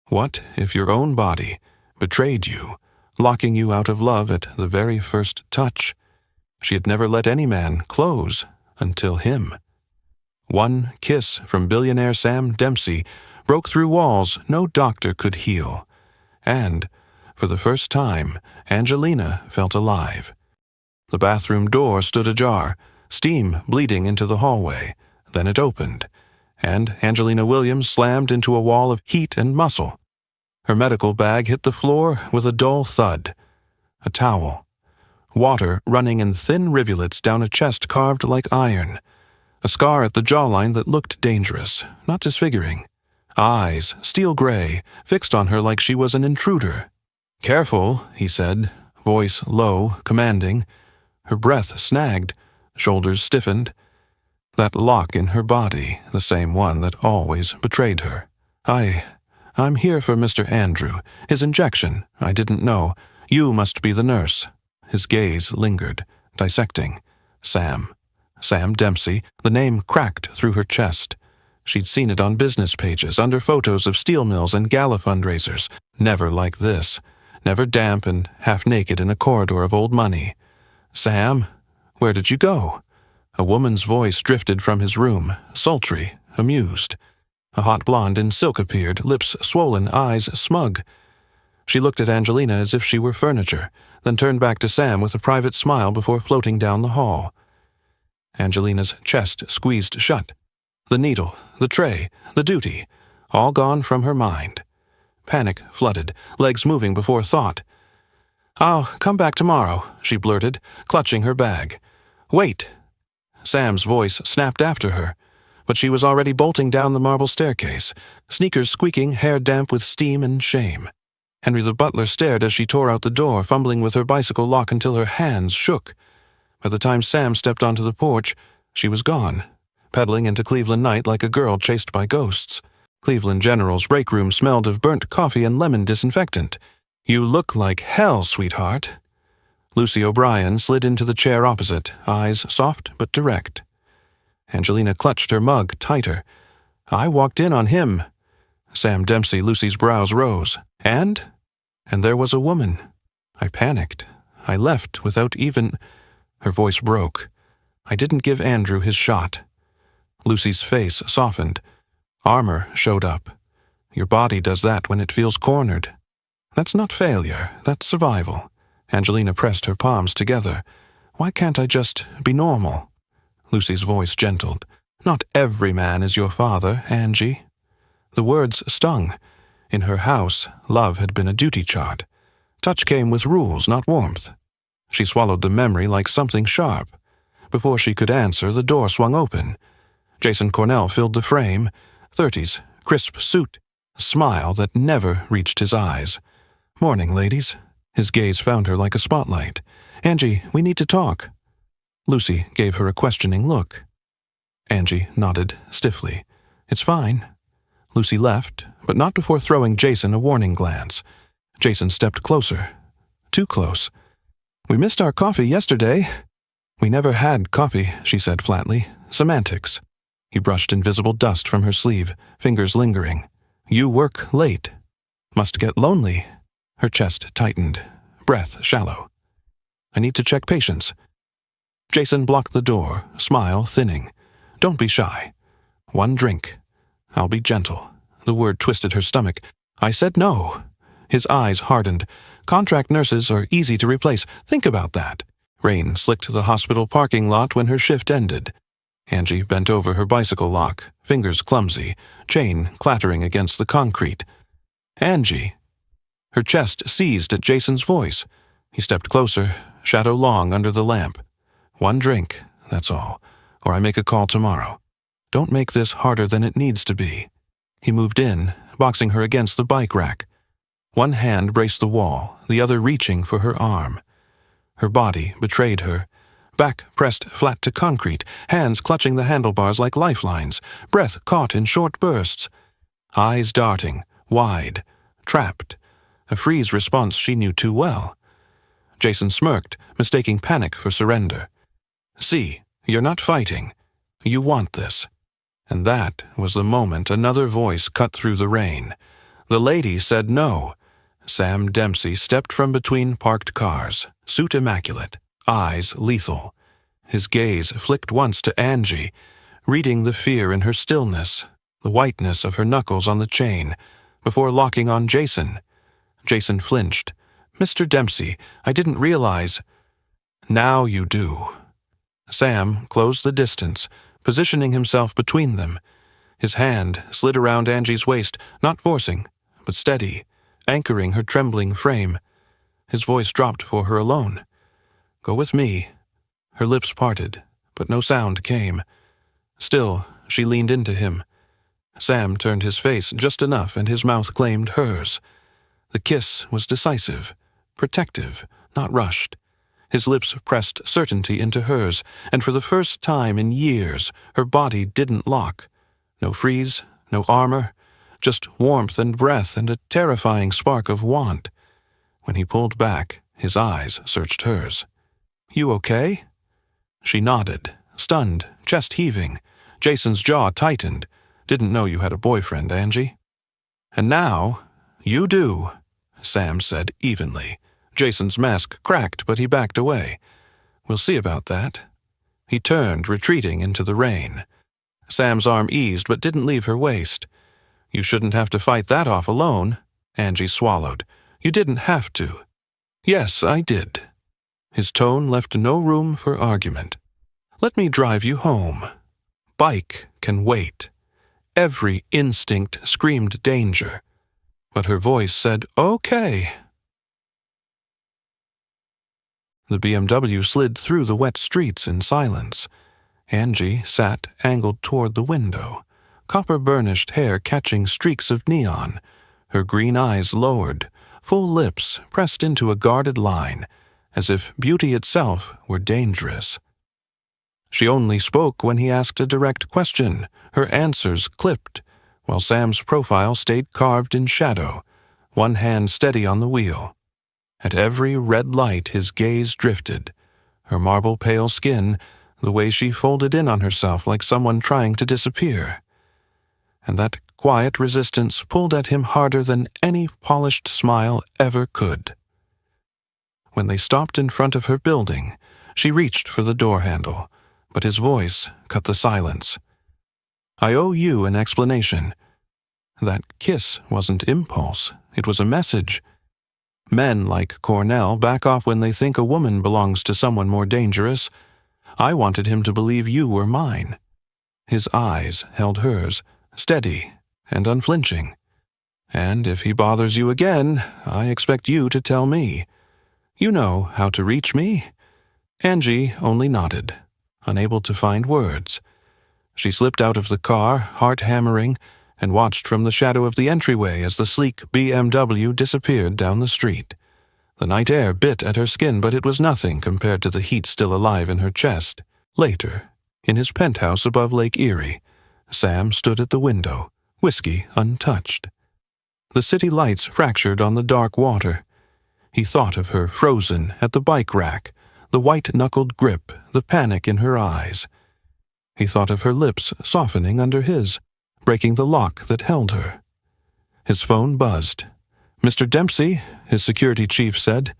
What if your own body betrayed you, locking you out of love at the very first touch? She had never let any man close until him. One kiss from billionaire Sam Dempsey broke through walls no doctor could heal. And, for the first time, Angelina felt alive. The bathroom door stood ajar, steam bleeding into the hallway. Then it opened, and Angelina Williams slammed into a wall of heat and muscle. Her medical bag hit the floor with a dull thud. A towel. Water running in thin rivulets down a chest carved like iron. A scar at the jawline that looked dangerous, not disfiguring. Eyes, steel gray, fixed on her like she was an intruder. "Careful," he said, voice low, commanding. Her breath snagged, shoulders stiffened. That lock in her body, the same one that always betrayed her. I'm here for Mr. Andrew. His injection. I didn't know. You must be the nurse." His gaze lingered, dissecting. Sam Dempsey. The name cracked through her chest. She'd seen it on business pages, under photos of steel mills and gala fundraisers. Never like this. Never damp and half-naked in a corridor of old money. "Sam, where did you go?" A woman's voice drifted from his room, sultry, amused. A hot blonde in silk appeared, lips swollen, eyes smug. She looked at Angelina as if she were furniture, then turned back to Sam with a private smile before floating down the hall. Angelina's chest squeezed shut. The needle, the tray, the duty, all gone from her mind. Panic flooded, legs moving before thought. "I'll come back tomorrow," she blurted, clutching her bag. "Wait!" Sam's voice snapped after her, but she was already bolting down the marble staircase, sneakers squeaking, hair damp with steam and shame. Henry the butler stared as she tore out the door, fumbling with her bicycle lock until her hands shook. By the time Sam stepped onto the porch, she was gone, pedaling into Cleveland night like a girl chased by ghosts. Cleveland General's break room smelled of burnt coffee and lemon disinfectant. "You look like hell, sweetheart." Lucy O'Brien slid into the chair opposite, eyes soft but direct. Angelina clutched her mug tighter. "I walked in on him." Sam Dempsey, Lucy's brows rose. And there was a woman. I panicked. I left without even... Her voice broke. "I didn't give Andrew his shot." Lucy's face softened. Armor showed up. "Your body does that when it feels cornered." "That's not failure, that's survival." Angelina pressed her palms together. "Why can't I just be normal?" Lucy's voice gentled. "Not every man is your father, Angie." The words stung. In her house, love had been a duty chart. Touch came with rules, not warmth. She swallowed the memory like something sharp. Before she could answer, the door swung open. Jason Cornell filled the frame. 30s, crisp suit, a smile that never reached his eyes. "Morning, ladies." His gaze found her like a spotlight. "Angie, we need to talk." Lucy gave her a questioning look. Angie nodded stiffly. "It's fine." Lucy left, but not before throwing Jason a warning glance. Jason stepped closer. Too close. "We missed our coffee yesterday." "We never had coffee," she said flatly. "Semantics." He brushed invisible dust from her sleeve, fingers lingering. "You work late. Must get lonely." Her chest tightened, breath shallow. "I need to check patience." Jason blocked the door, smile thinning. "Don't be shy. One drink. I'll be gentle." The word twisted her stomach. "I said no." His eyes hardened. "Contract nurses are easy to replace. Think about that." Rain slicked the hospital parking lot when her shift ended. Angie bent over her bicycle lock, fingers clumsy, chain clattering against the concrete. "Angie." Her chest seized at Jason's voice. He stepped closer, shadow long under the lamp. "One drink, that's all, or I make a call tomorrow. Don't make this harder than it needs to be." He moved in, boxing her against the bike rack. One hand braced the wall, the other reaching for her arm. Her body betrayed her. Back pressed flat to concrete, hands clutching the handlebars like lifelines, breath caught in short bursts. Eyes darting, wide, trapped. A freeze response she knew too well. Jason smirked, mistaking panic for surrender. "See, you're not fighting. You want this." And that was the moment another voice cut through the rain. The lady said no. Sam Dempsey stepped from between parked cars, suit immaculate, eyes lethal. His gaze flicked once to Angie, reading the fear in her stillness, the whiteness of her knuckles on the chain, before locking on Jason. Jason flinched. "Mr. Dempsey, I didn't realize—" "Now you do." Sam closed the distance, positioning himself between them. His hand slid around Angie's waist, not forcing, but steady, anchoring her trembling frame. His voice dropped for her alone. "Go with me." Her lips parted, but no sound came. Still, she leaned into him. Sam turned his face just enough, and his mouth claimed hers. The kiss was decisive, protective, not rushed. His lips pressed certainty into hers, and for the first time in years, her body didn't lock. No freeze, no armor, just warmth and breath and a terrifying spark of want. When he pulled back, his eyes searched hers. "You okay?" She nodded, stunned, chest heaving. Jason's jaw tightened. "Didn't know you had a boyfriend, Angie." "And now, you do," Sam said evenly. Jason's mask cracked, but he backed away. "We'll see about that." He turned, retreating into the rain. Sam's arm eased, but didn't leave her waist. "You shouldn't have to fight that off alone," Angie swallowed. "You didn't have to." "Yes, I did." His tone left no room for argument. "Let me drive you home." Bike can wait. Every instinct screamed danger, but her voice said, "Okay." The BMW slid through the wet streets in silence. Angie sat angled toward the window, copper-burnished hair catching streaks of neon, her green eyes lowered, full lips pressed into a guarded line, as if beauty itself were dangerous. She only spoke when he asked a direct question, her answers clipped, while Sam's profile stayed carved in shadow, one hand steady on the wheel. At every red light his gaze drifted, her marble-pale skin, the way she folded in on herself like someone trying to disappear. And that quiet resistance pulled at him harder than any polished smile ever could. When they stopped in front of her building, she reached for the door handle, but his voice cut the silence. "I owe you an explanation. That kiss wasn't impulse, it was a message. Men like Cornell back off when they think a woman belongs to someone more dangerous. I wanted him to believe you were mine." His eyes held hers, steady and unflinching. "And if he bothers you again, I expect you to tell me. You know how to reach me?" Angie only nodded, unable to find words. She slipped out of the car, heart hammering, and watched from the shadow of the entryway as the sleek BMW disappeared down the street. The night air bit at her skin, but it was nothing compared to the heat still alive in her chest. Later, in his penthouse above Lake Erie, Sam stood at the window, whiskey untouched. The city lights fractured on the dark water. He thought of her frozen at the bike rack, the white-knuckled grip, the panic in her eyes. He thought of her lips softening under his, breaking the lock that held her. His phone buzzed. "Mr. Dempsey," his security chief said,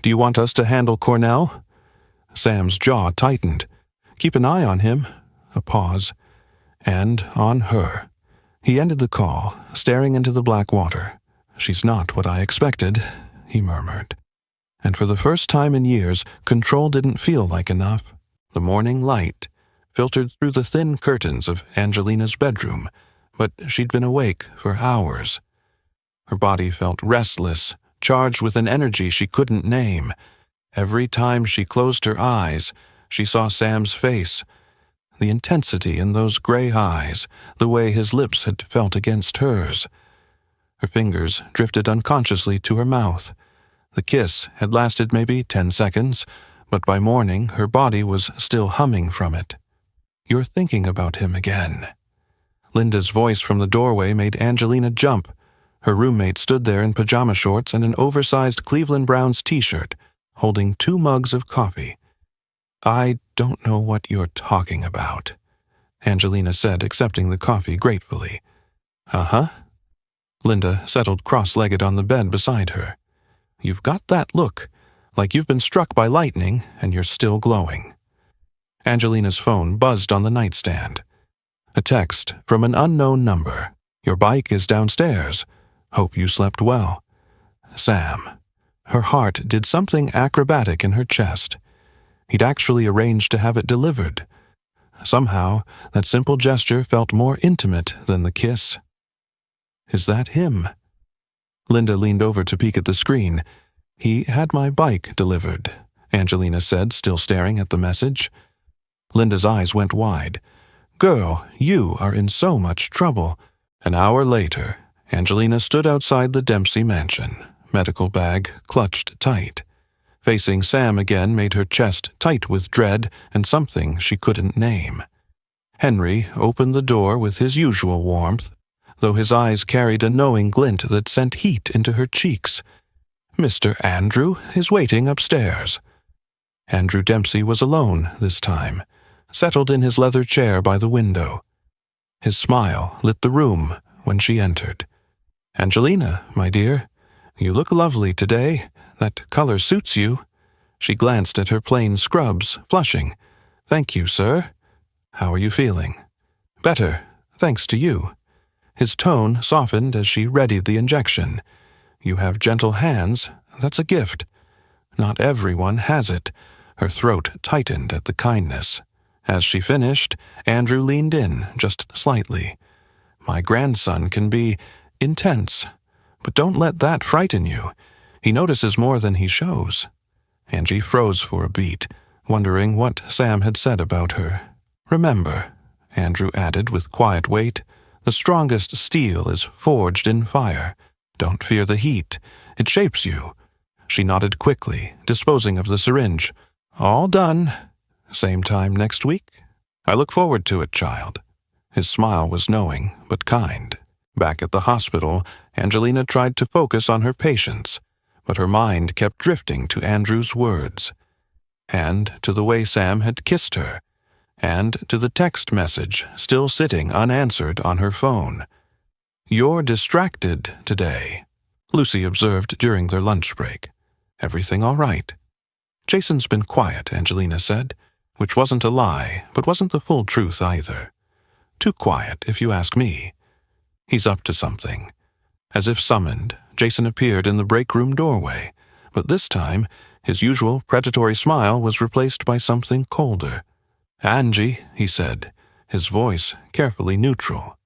"do you want us to handle Cornell?" Sam's jaw tightened. "Keep an eye on him." A pause. "And on her." He ended the call, staring into the black water. "She's not what I expected," he murmured. And for the first time in years, control didn't feel like enough. The morning light filtered through the thin curtains of Angelina's bedroom, but she'd been awake for hours. Her body felt restless, charged with an energy she couldn't name. Every time she closed her eyes, she saw Sam's face. The intensity in those gray eyes, the way his lips had felt against hers. Her fingers drifted unconsciously to her mouth. The kiss had lasted maybe 10 seconds, but by morning her body was still humming from it. "You're thinking about him again." Linda's voice from the doorway made Angelina jump. Her roommate stood there in pajama shorts and an oversized Cleveland Browns t-shirt, holding 2 mugs of coffee. "I don't know what you're talking about," Angelina said, accepting the coffee gratefully. "Uh-huh." Linda settled cross-legged on the bed beside her. "You've got that look, like you've been struck by lightning and you're still glowing." Angelina's phone buzzed on the nightstand. A text from an unknown number. "Your bike is downstairs. Hope you slept well. Sam." Her heart did something acrobatic in her chest. He'd actually arranged to have it delivered. Somehow, that simple gesture felt more intimate than the kiss. "Is that him?" Linda leaned over to peek at the screen. "He had my bike delivered," Angelina said, still staring at the message. Linda's eyes went wide. "Girl, you are in so much trouble." An hour later, Angelina stood outside the Dempsey mansion, medical bag clutched tight. Facing Sam again made her chest tight with dread and something she couldn't name. Henry opened the door with his usual warmth, though his eyes carried a knowing glint that sent heat into her cheeks. "Mr. Andrew is waiting upstairs." Andrew Dempsey was alone this time, settled in his leather chair by the window. His smile lit the room when she entered. "Angelina, my dear, you look lovely today. That color suits you." She glanced at her plain scrubs, flushing. "Thank you, sir. How are you feeling?" "Better, thanks to you." His tone softened as she readied the injection. "You have gentle hands. That's a gift. Not everyone has it." Her throat tightened at the kindness. As she finished, Andrew leaned in just slightly. "My grandson can be intense, but don't let that frighten you. He notices more than he shows." Angie froze for a beat, wondering what Sam had said about her. "Remember," Andrew added with quiet weight, "the strongest steel is forged in fire. Don't fear the heat. It shapes you." She nodded quickly, disposing of the syringe. "All done. Same time next week? I look forward to it, child." His smile was knowing, but kind. Back at the hospital, Angelina tried to focus on her patients, but her mind kept drifting to Andrew's words, and to the way Sam had kissed her, and to the text message still sitting unanswered on her phone. "You're distracted today," Lucy observed during their lunch break. "Everything all right?" "Jason's been quiet," Angelina said, which wasn't a lie, but wasn't the full truth either. Too quiet, if you ask me. "He's up to something." As if summoned, Jason appeared in the break room doorway, but this time his usual predatory smile was replaced by something colder. "Angie," he said, his voice carefully neutral.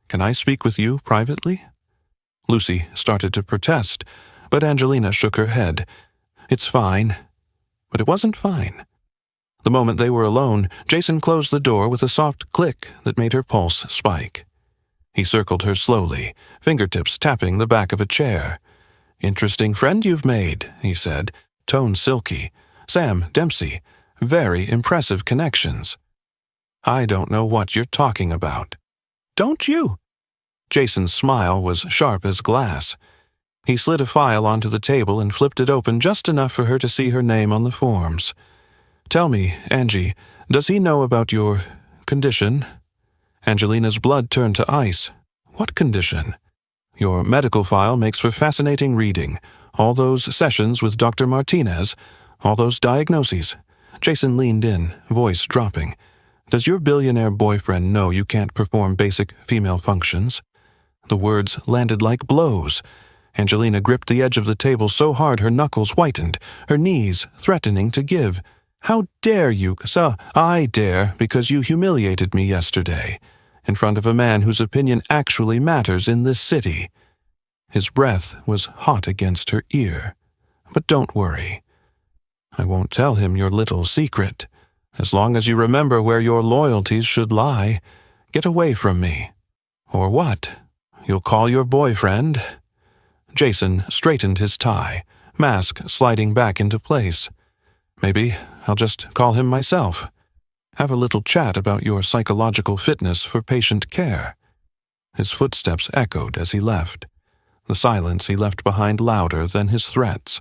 "Can I speak with you privately?" Lucy started to protest, but Angelina shook her head. "It's fine." But it wasn't fine. The moment they were alone, Jason closed the door with a soft click that made her pulse spike. He circled her slowly, fingertips tapping the back of a chair. "Interesting friend you've made," he said, tone silky. "Sam Dempsey. Very impressive connections." "I don't know what you're talking about." "Don't you?" Jason's smile was sharp as glass. He slid a file onto the table and flipped it open just enough for her to see her name on the forms. "Tell me, Angie, does he know about your condition?" Angelina's blood turned to ice. "What condition?" "Your medical file makes for fascinating reading. All those sessions with Dr. Martinez, all those diagnoses." Jason leaned in, voice dropping. "Does your billionaire boyfriend know you can't perform basic female functions?" The words landed like blows. Angelina gripped the edge of the table so hard her knuckles whitened, her knees threatening to give. "How dare you, sir?" "I dare because you humiliated me yesterday, in front of a man whose opinion actually matters in this city." His breath was hot against her ear. "But don't worry. I won't tell him your little secret. As long as you remember where your loyalties should lie, get away from me." "Or what? You'll call your boyfriend?" Jason straightened his tie, mask sliding back into place. "Maybe I'll just call him myself. Have a little chat about your psychological fitness for patient care." His footsteps echoed as he left, the silence he left behind louder than his threats.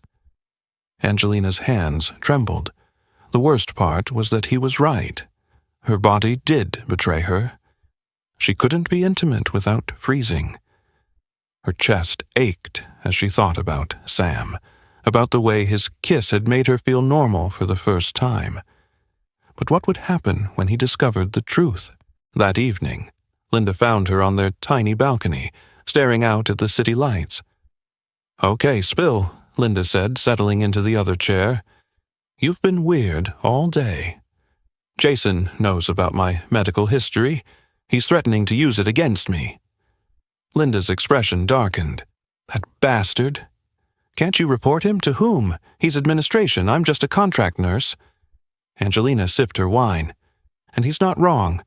Angelina's hands trembled. The worst part was that he was right. Her body did betray her. She couldn't be intimate without freezing. Her chest ached as she thought about Sam, about the way his kiss had made her feel normal for the first time. But what would happen when he discovered the truth? That evening, Linda found her on their tiny balcony, staring out at the city lights. "Okay, spill," Linda said, settling into the other chair. "You've been weird all day. Jason knows about my medical history. He's threatening to use it against me." Linda's expression darkened. "That bastard. Can't you report him? To whom? He's administration. I'm just a contract nurse." Angelina sipped her wine. "And he's not wrong.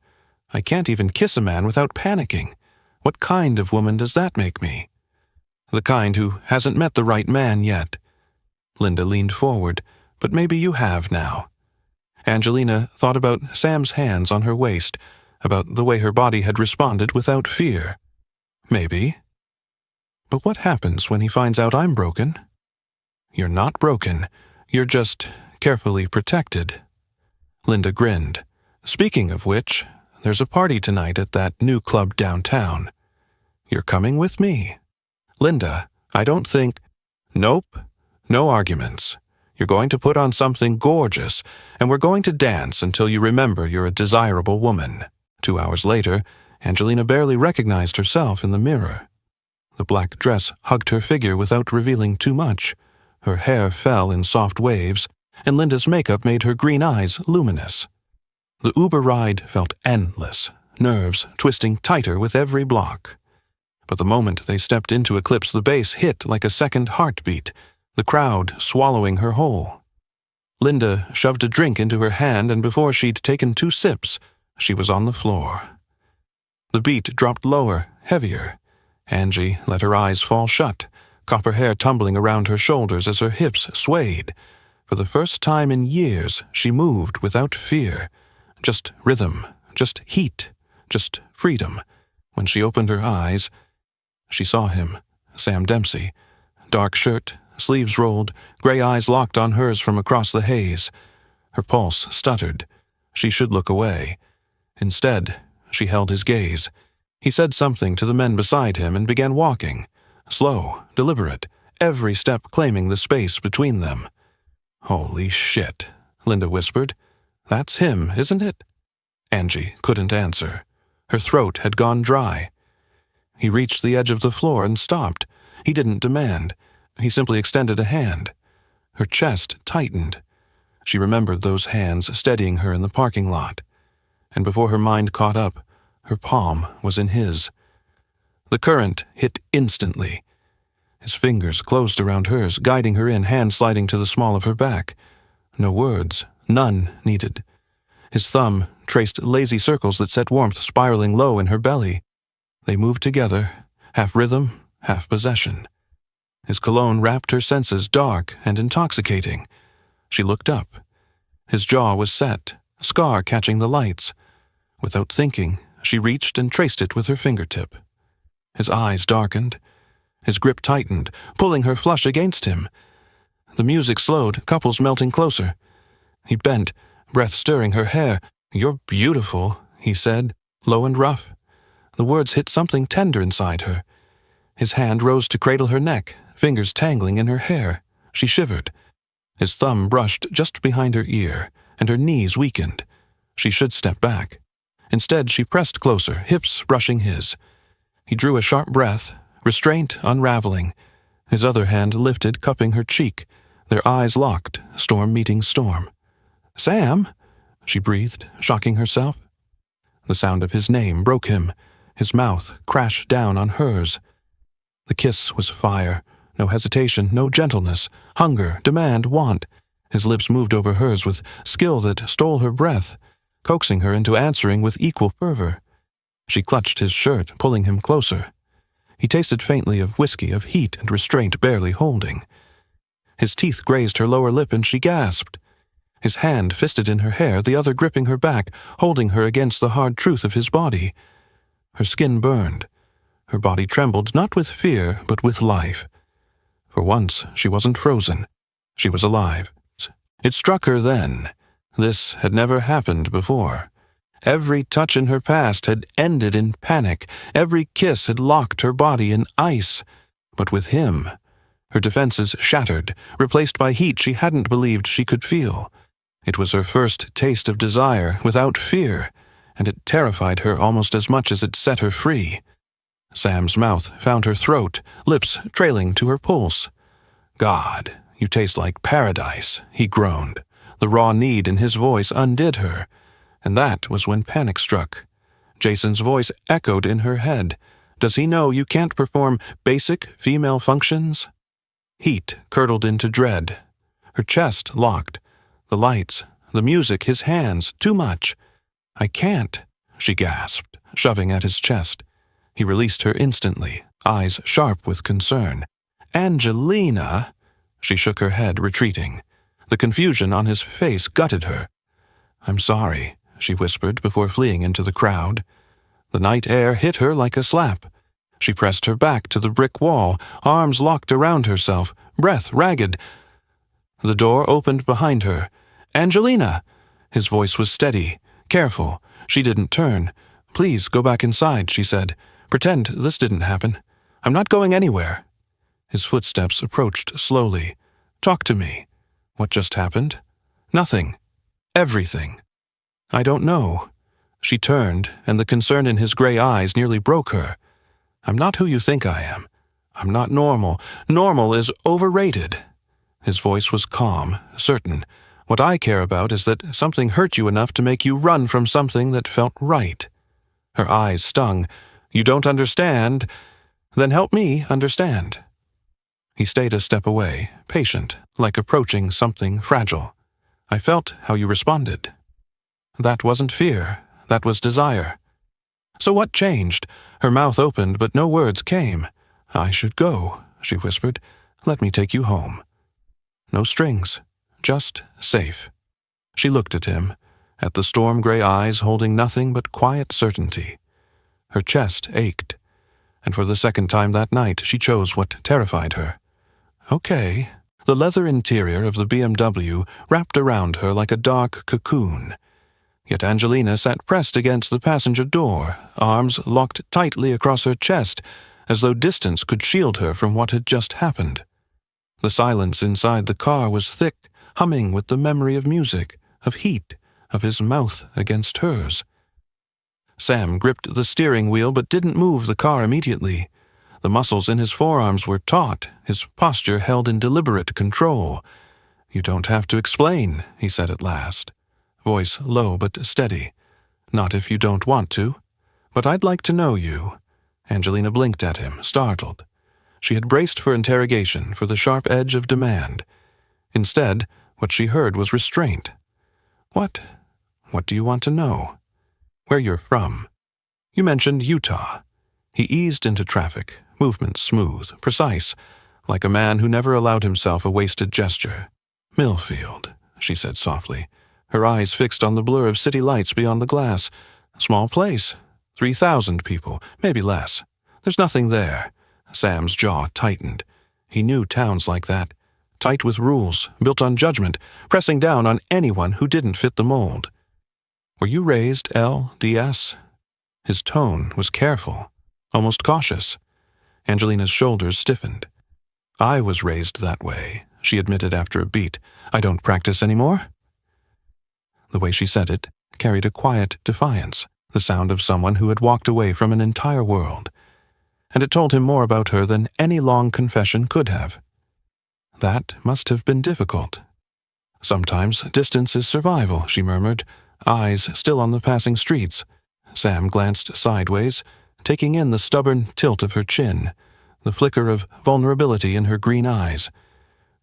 I can't even kiss a man without panicking. What kind of woman does that make me?" "The kind who hasn't met the right man yet." Linda leaned forward. "But maybe you have now." Angelina thought about Sam's hands on her waist, about the way her body had responded without fear. "Maybe. But what happens when he finds out I'm broken?" "You're not broken. You're just carefully protected." Linda grinned. "Speaking of which, there's a party tonight at that new club downtown. You're coming with me." "Linda, I don't think—" "Nope. No arguments. You're going to put on something gorgeous, and we're going to dance until you remember you're a desirable woman." 2 hours later, Angelina barely recognized herself in the mirror. The black dress hugged her figure without revealing too much. Her hair fell in soft waves, and Linda's makeup made her green eyes luminous. The Uber ride felt endless, nerves twisting tighter with every block. But the moment they stepped into Eclipse, the bass hit like a second heartbeat, the crowd swallowing her whole. Linda shoved a drink into her hand, and before she'd taken 2 sips, she was on the floor. The beat dropped lower, heavier. Angie let her eyes fall shut, copper hair tumbling around her shoulders as her hips swayed. For the first time in years, she moved without fear. Just rhythm, just heat, just freedom. When she opened her eyes, she saw him, Sam Dempsey. Dark shirt, sleeves rolled, gray eyes locked on hers from across the haze. Her pulse stuttered. She should look away. Instead, she held his gaze. He said something to the men beside him and began walking. Slow, deliberate, every step claiming the space between them. "Holy shit," Linda whispered. "That's him, isn't it?" Angie couldn't answer. Her throat had gone dry. He reached the edge of the floor and stopped. He didn't demand. He simply extended a hand. Her chest tightened. She remembered those hands steadying her in the parking lot. And before her mind caught up, her palm was in his. The current hit instantly. His fingers closed around hers, guiding her in, hand sliding to the small of her back. No words, none needed. His thumb traced lazy circles that set warmth spiraling low in her belly. They moved together, half rhythm, half possession. His cologne wrapped her senses, dark and intoxicating. She looked up. His jaw was set, a scar catching the lights. Without thinking, she reached and traced it with her fingertip. His eyes darkened. His grip tightened, pulling her flush against him. The music slowed, couples melting closer. He bent, breath stirring her hair. "You're beautiful," he said, low and rough. The words hit something tender inside her. His hand rose to cradle her neck, fingers tangling in her hair. She shivered. His thumb brushed just behind her ear, and her knees weakened. She should step back. Instead, she pressed closer, hips brushing his. He drew a sharp breath, restraint unraveling. His other hand lifted, cupping her cheek. Their eyes locked, storm meeting storm. "Sam," she breathed, shocking herself. The sound of his name broke him. His mouth crashed down on hers. The kiss was fire. No hesitation, no gentleness. Hunger, demand, want. His lips moved over hers with skill that stole her breath, coaxing her into answering with equal fervor. She clutched his shirt, pulling him closer. He tasted faintly of whiskey, of heat and restraint barely holding. His teeth grazed her lower lip and she gasped. His hand fisted in her hair, the other gripping her back, holding her against the hard truth of his body. Her skin burned. Her body trembled, not with fear, but with life. For once, she wasn't frozen. She was alive. It struck her then. This had never happened before. Every touch in her past had ended in panic. Every kiss had locked her body in ice. But with him, her defenses shattered, replaced by heat she hadn't believed she could feel. It was her first taste of desire without fear, and it terrified her almost as much as it set her free. Sam's mouth found her throat, lips trailing to her pulse. "God, you taste like paradise," he groaned. The raw need in his voice undid her, and that was when panic struck. Jason's voice echoed in her head. "Does he know you can't perform basic female functions?" Heat curdled into dread. Her chest locked. The lights, the music, his hands, too much. "I can't," she gasped, shoving at his chest. He released her instantly, eyes sharp with concern. "Angelina!" She shook her head, retreating. The confusion on his face gutted her. "I'm sorry," she whispered before fleeing into the crowd. The night air hit her like a slap. She pressed her back to the brick wall, arms locked around herself, breath ragged. The door opened behind her. "Angelina!" His voice was steady, careful. She didn't turn. "Please go back inside," she said. "Pretend this didn't happen. I'm not going anywhere." His footsteps approached slowly. "Talk to me. What just happened?" "Nothing. Everything." "I don't know." She turned, and the concern in his gray eyes nearly broke her. "I'm not who you think I am. I'm not normal. Normal is overrated." His voice was calm, certain. "What I care about is that something hurt you enough to make you run from something that felt right." Her eyes stung. "You don't understand? Then help me understand." He stayed a step away, patient, like approaching something fragile. "I felt how you responded." "That wasn't fear. That was desire." "So what changed?" Her mouth opened, but no words came. "I should go," she whispered. "Let me take you home." No strings, just safe. She looked at him, at the storm-gray eyes holding nothing but quiet certainty. Her chest ached, and for the second time that night she chose what terrified her. "Okay." The leather interior of the BMW wrapped around her like a dark cocoon. Yet Angelina sat pressed against the passenger door, arms locked tightly across her chest, as though distance could shield her from what had just happened. The silence inside the car was thick, humming with the memory of music, of heat, of his mouth against hers. Sam gripped the steering wheel but didn't move the car immediately. The muscles in his forearms were taut, his posture held in deliberate control. "You don't have to explain," he said at last. Voice low but steady. "Not if you don't want to. But I'd like to know you." Angelina blinked at him, startled. She had braced for interrogation, for the sharp edge of demand. Instead, what she heard was restraint. What do you want to know?" "Where you're from. You mentioned Utah." He eased into traffic, movement smooth, precise, like a man who never allowed himself a wasted gesture. "Millfield," she said softly, her eyes fixed on the blur of city lights beyond the glass. "Small place. 3,000 people, maybe less. There's nothing there." Sam's jaw tightened. He knew towns like that, tight with rules, built on judgment, pressing down on anyone who didn't fit the mold. "Were you raised LDS?" His tone was careful, almost cautious. Angelina's shoulders stiffened. "I was raised that way," she admitted after a beat. "I don't practice anymore." The way she said it carried a quiet defiance, the sound of someone who had walked away from an entire world. And it told him more about her than any long confession could have. "That must have been difficult." "Sometimes distance is survival," she murmured, eyes still on the passing streets. Sam glanced sideways, taking in the stubborn tilt of her chin, the flicker of vulnerability in her green eyes.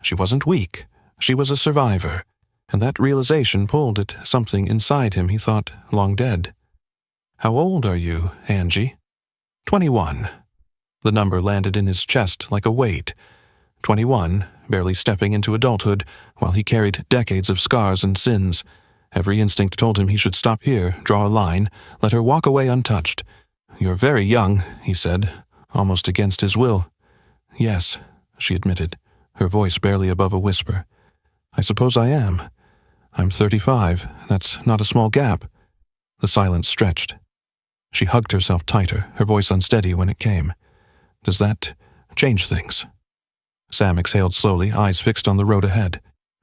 She wasn't weak, she was a survivor, and that realization pulled at something inside him he thought long dead. "How old are you, Angie?" 21. The number landed in his chest like a weight. 21, barely stepping into adulthood, while he carried decades of scars and sins. Every instinct told him he should stop here, draw a line, let her walk away untouched. "You're very young," he said, almost against his will. "Yes," she admitted, her voice barely above a whisper. "I suppose I am. I'm 35. That's not a small gap." The silence stretched. She hugged herself tighter, her voice unsteady when it came. Does that change things? Sam exhaled slowly, eyes fixed on the road ahead.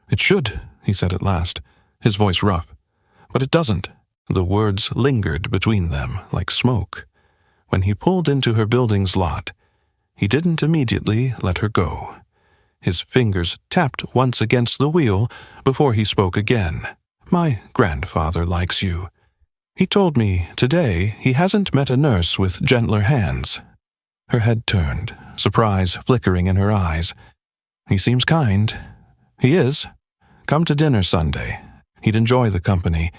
It should, he said at last, his voice rough. But it doesn't. The words lingered between them like smoke. When he pulled into her building's lot, he didn't immediately let her go. His fingers tapped once against the wheel before he spoke again. My grandfather likes you. He told me today he hasn't met a nurse with gentler hands. Her head turned, surprise flickering in her eyes. He seems kind. He is. Come to dinner Sunday. He'd enjoy the company.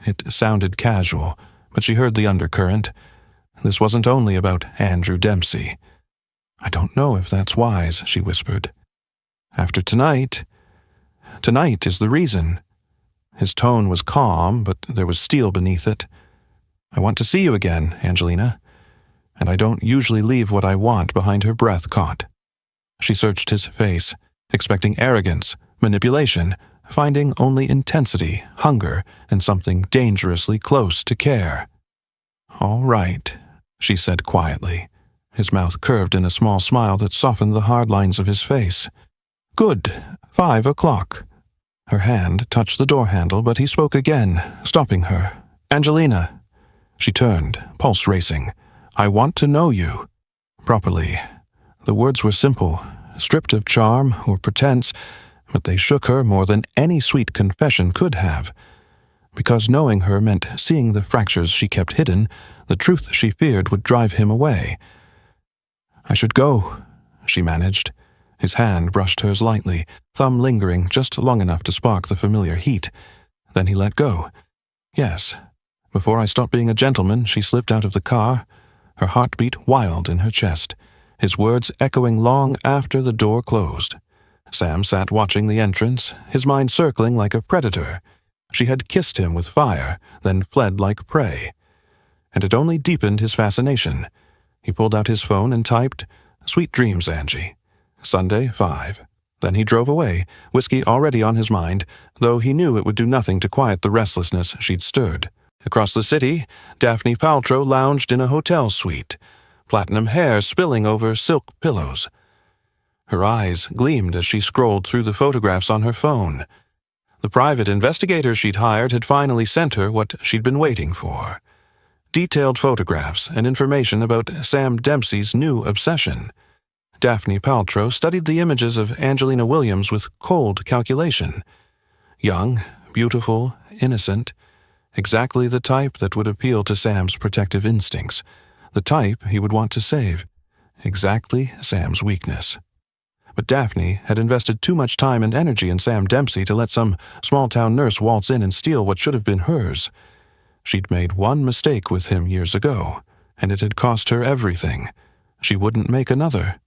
It sounded casual, but she heard the undercurrent. This wasn't only about Andrew Dempsey. I don't know if that's wise, she whispered. After tonight is the reason. His tone was calm, but there was steel beneath it. I want to see you again, Angelina. And I don't usually leave what I want behind her breath caught. She searched his face, expecting arrogance, manipulation, finding only intensity, hunger, and something dangerously close to care. All right, she said quietly. His mouth curved in a small smile that softened the hard lines of his face. Good. 5 o'clock. Her hand touched the door handle, but he spoke again, stopping her. Angelina. She turned, pulse racing. I want to know you. Properly. The words were simple, stripped of charm or pretense, but they shook her more than any sweet confession could have. Because knowing her meant seeing the fractures she kept hidden, the truth she feared would drive him away. I should go, she managed. His hand brushed hers lightly, thumb lingering just long enough to spark the familiar heat. Then he let go. Yes. Before I stopped being a gentleman, she slipped out of the car, her heartbeat wild in her chest, his words echoing long after the door closed. Sam sat watching the entrance, his mind circling like a predator. She had kissed him with fire, then fled like prey. And it only deepened his fascination. He pulled out his phone and typed, Sweet dreams, Angie. Sunday, 5. Then he drove away, whiskey already on his mind, though he knew it would do nothing to quiet the restlessness she'd stirred. Across the city, Daphne Paltrow lounged in a hotel suite, platinum hair spilling over silk pillows. Her eyes gleamed as she scrolled through the photographs on her phone. The private investigator she'd hired had finally sent her what she'd been waiting for. Detailed photographs and information about Sam Dempsey's new obsession. Daphne Paltrow studied the images of Angelina Williams with cold calculation. Young, beautiful, innocent, exactly the type that would appeal to Sam's protective instincts, the type he would want to save, exactly Sam's weakness. But Daphne had invested too much time and energy in Sam Dempsey to let some small-town nurse waltz in and steal what should have been hers. She'd made one mistake with him years ago, and it had cost her everything. She wouldn't make another.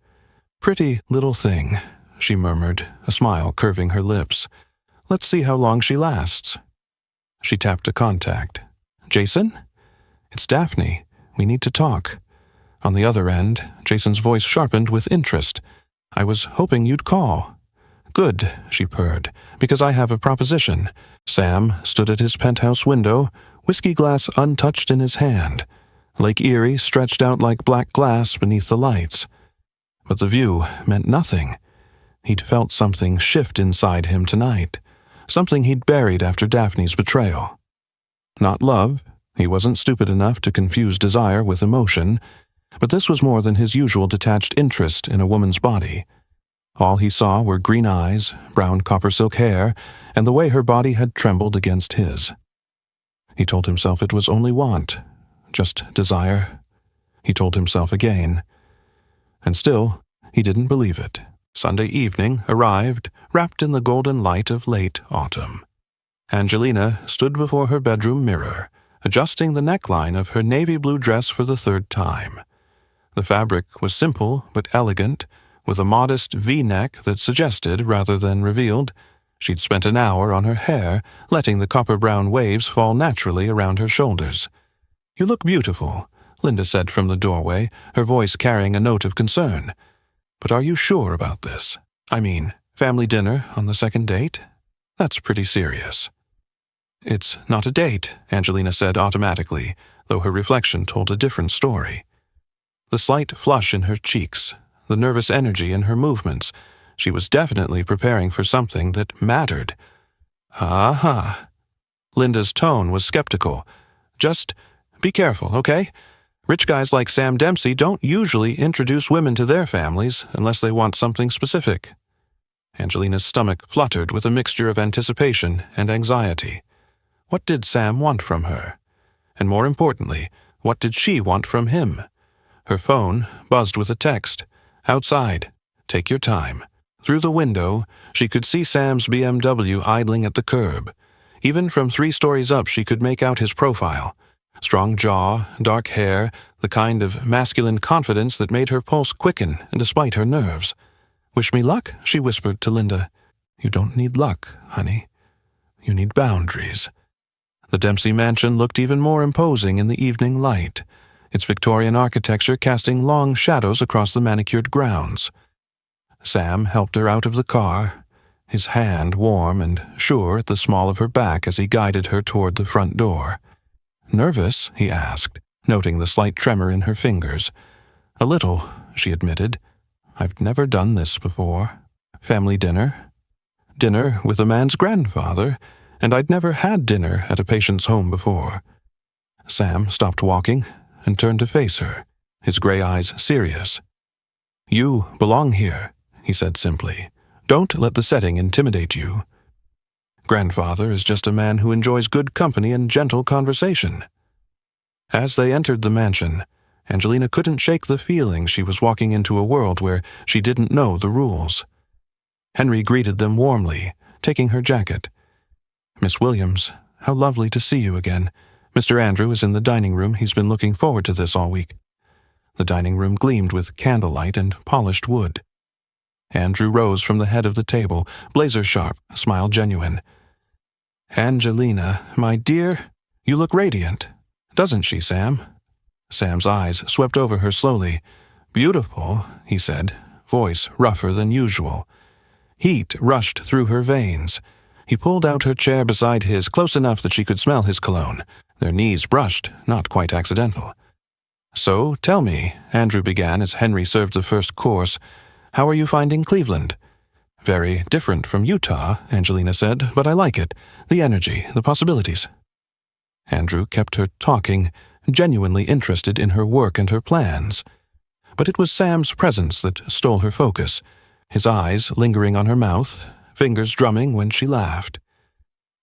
Pretty little thing, she murmured, a smile curving her lips. Let's see how long she lasts. She tapped a contact. Jason? It's Daphne. We need to talk. On the other end, Jason's voice sharpened with interest. I was hoping you'd call. Good, she purred, because I have a proposition. Sam stood at his penthouse window, whiskey glass untouched in his hand. Lake Erie stretched out like black glass beneath the lights. But the view meant nothing. He'd felt something shift inside him tonight, something he'd buried after Daphne's betrayal. Not love. He wasn't stupid enough to confuse desire with emotion, but this was more than his usual detached interest in a woman's body. All he saw were green eyes, brown copper silk hair, and the way her body had trembled against his. He told himself it was only want, just desire. He told himself again. And still, he didn't believe it. Sunday evening arrived, wrapped in the golden light of late autumn. Angelina stood before her bedroom mirror, adjusting the neckline of her navy blue dress for the third time. The fabric was simple but elegant, with a modest V-neck that suggested rather than revealed. She'd spent an hour on her hair, letting the copper-brown waves fall naturally around her shoulders. You look beautiful, Linda said from the doorway, her voice carrying a note of concern. But are you sure about this? I mean, family dinner on the second date? That's pretty serious. It's not a date, Angelina said automatically, though her reflection told a different story. The slight flush in her cheeks, the nervous energy in her movements, she was definitely preparing for something that mattered. Aha. Linda's tone was skeptical. Just be careful, okay? Rich guys like Sam Dempsey don't usually introduce women to their families unless they want something specific. Angelina's stomach fluttered with a mixture of anticipation and anxiety. What did Sam want from her? And more importantly, what did she want from him? Her phone buzzed with a text. Outside. Take your time. Through the window, she could see Sam's BMW idling at the curb. Even from 3 stories up, she could make out his profile. Strong jaw, dark hair, the kind of masculine confidence that made her pulse quicken despite her nerves. "Wish me luck," she whispered to Linda. "You don't need luck, honey. You need boundaries." The Dempsey mansion looked even more imposing in the evening light, its Victorian architecture casting long shadows across the manicured grounds. Sam helped her out of the car, his hand warm and sure at the small of her back as he guided her toward the front door. "Nervous?" he asked, noting the slight tremor in her fingers. "A little," she admitted. "I've never done this before. Family dinner? Dinner with a man's grandfather, and I'd never had dinner at a patient's home before." Sam stopped walking and turned to face her, his gray eyes serious. "You belong here," he said simply. "Don't let the setting intimidate you. Grandfather is just a man who enjoys good company and gentle conversation." As they entered the mansion, Angelina couldn't shake the feeling she was walking into a world where she didn't know the rules. Henry greeted them warmly, taking her jacket. "Miss Williams, how lovely to see you again. Mr. Andrew is in the dining room. He's been looking forward to this all week." The dining room gleamed with candlelight and polished wood. Andrew rose from the head of the table, blazer sharp, smile genuine. "Angelina, my dear, you look radiant. Doesn't she, Sam?" Sam's eyes swept over her slowly. "Beautiful," he said, voice rougher than usual. Heat rushed through her veins. He pulled out her chair beside his, close enough that she could smell his cologne. Their knees brushed, not quite accidental. "So, tell me," Andrew began as Henry served the first course, "how are you finding Cleveland?" "Very different from Utah," Angelina said, "but I like it. The energy, the possibilities." Andrew kept her talking, genuinely interested in her work and her plans. But it was Sam's presence that stole her focus, his eyes lingering on her mouth, fingers drumming when she laughed.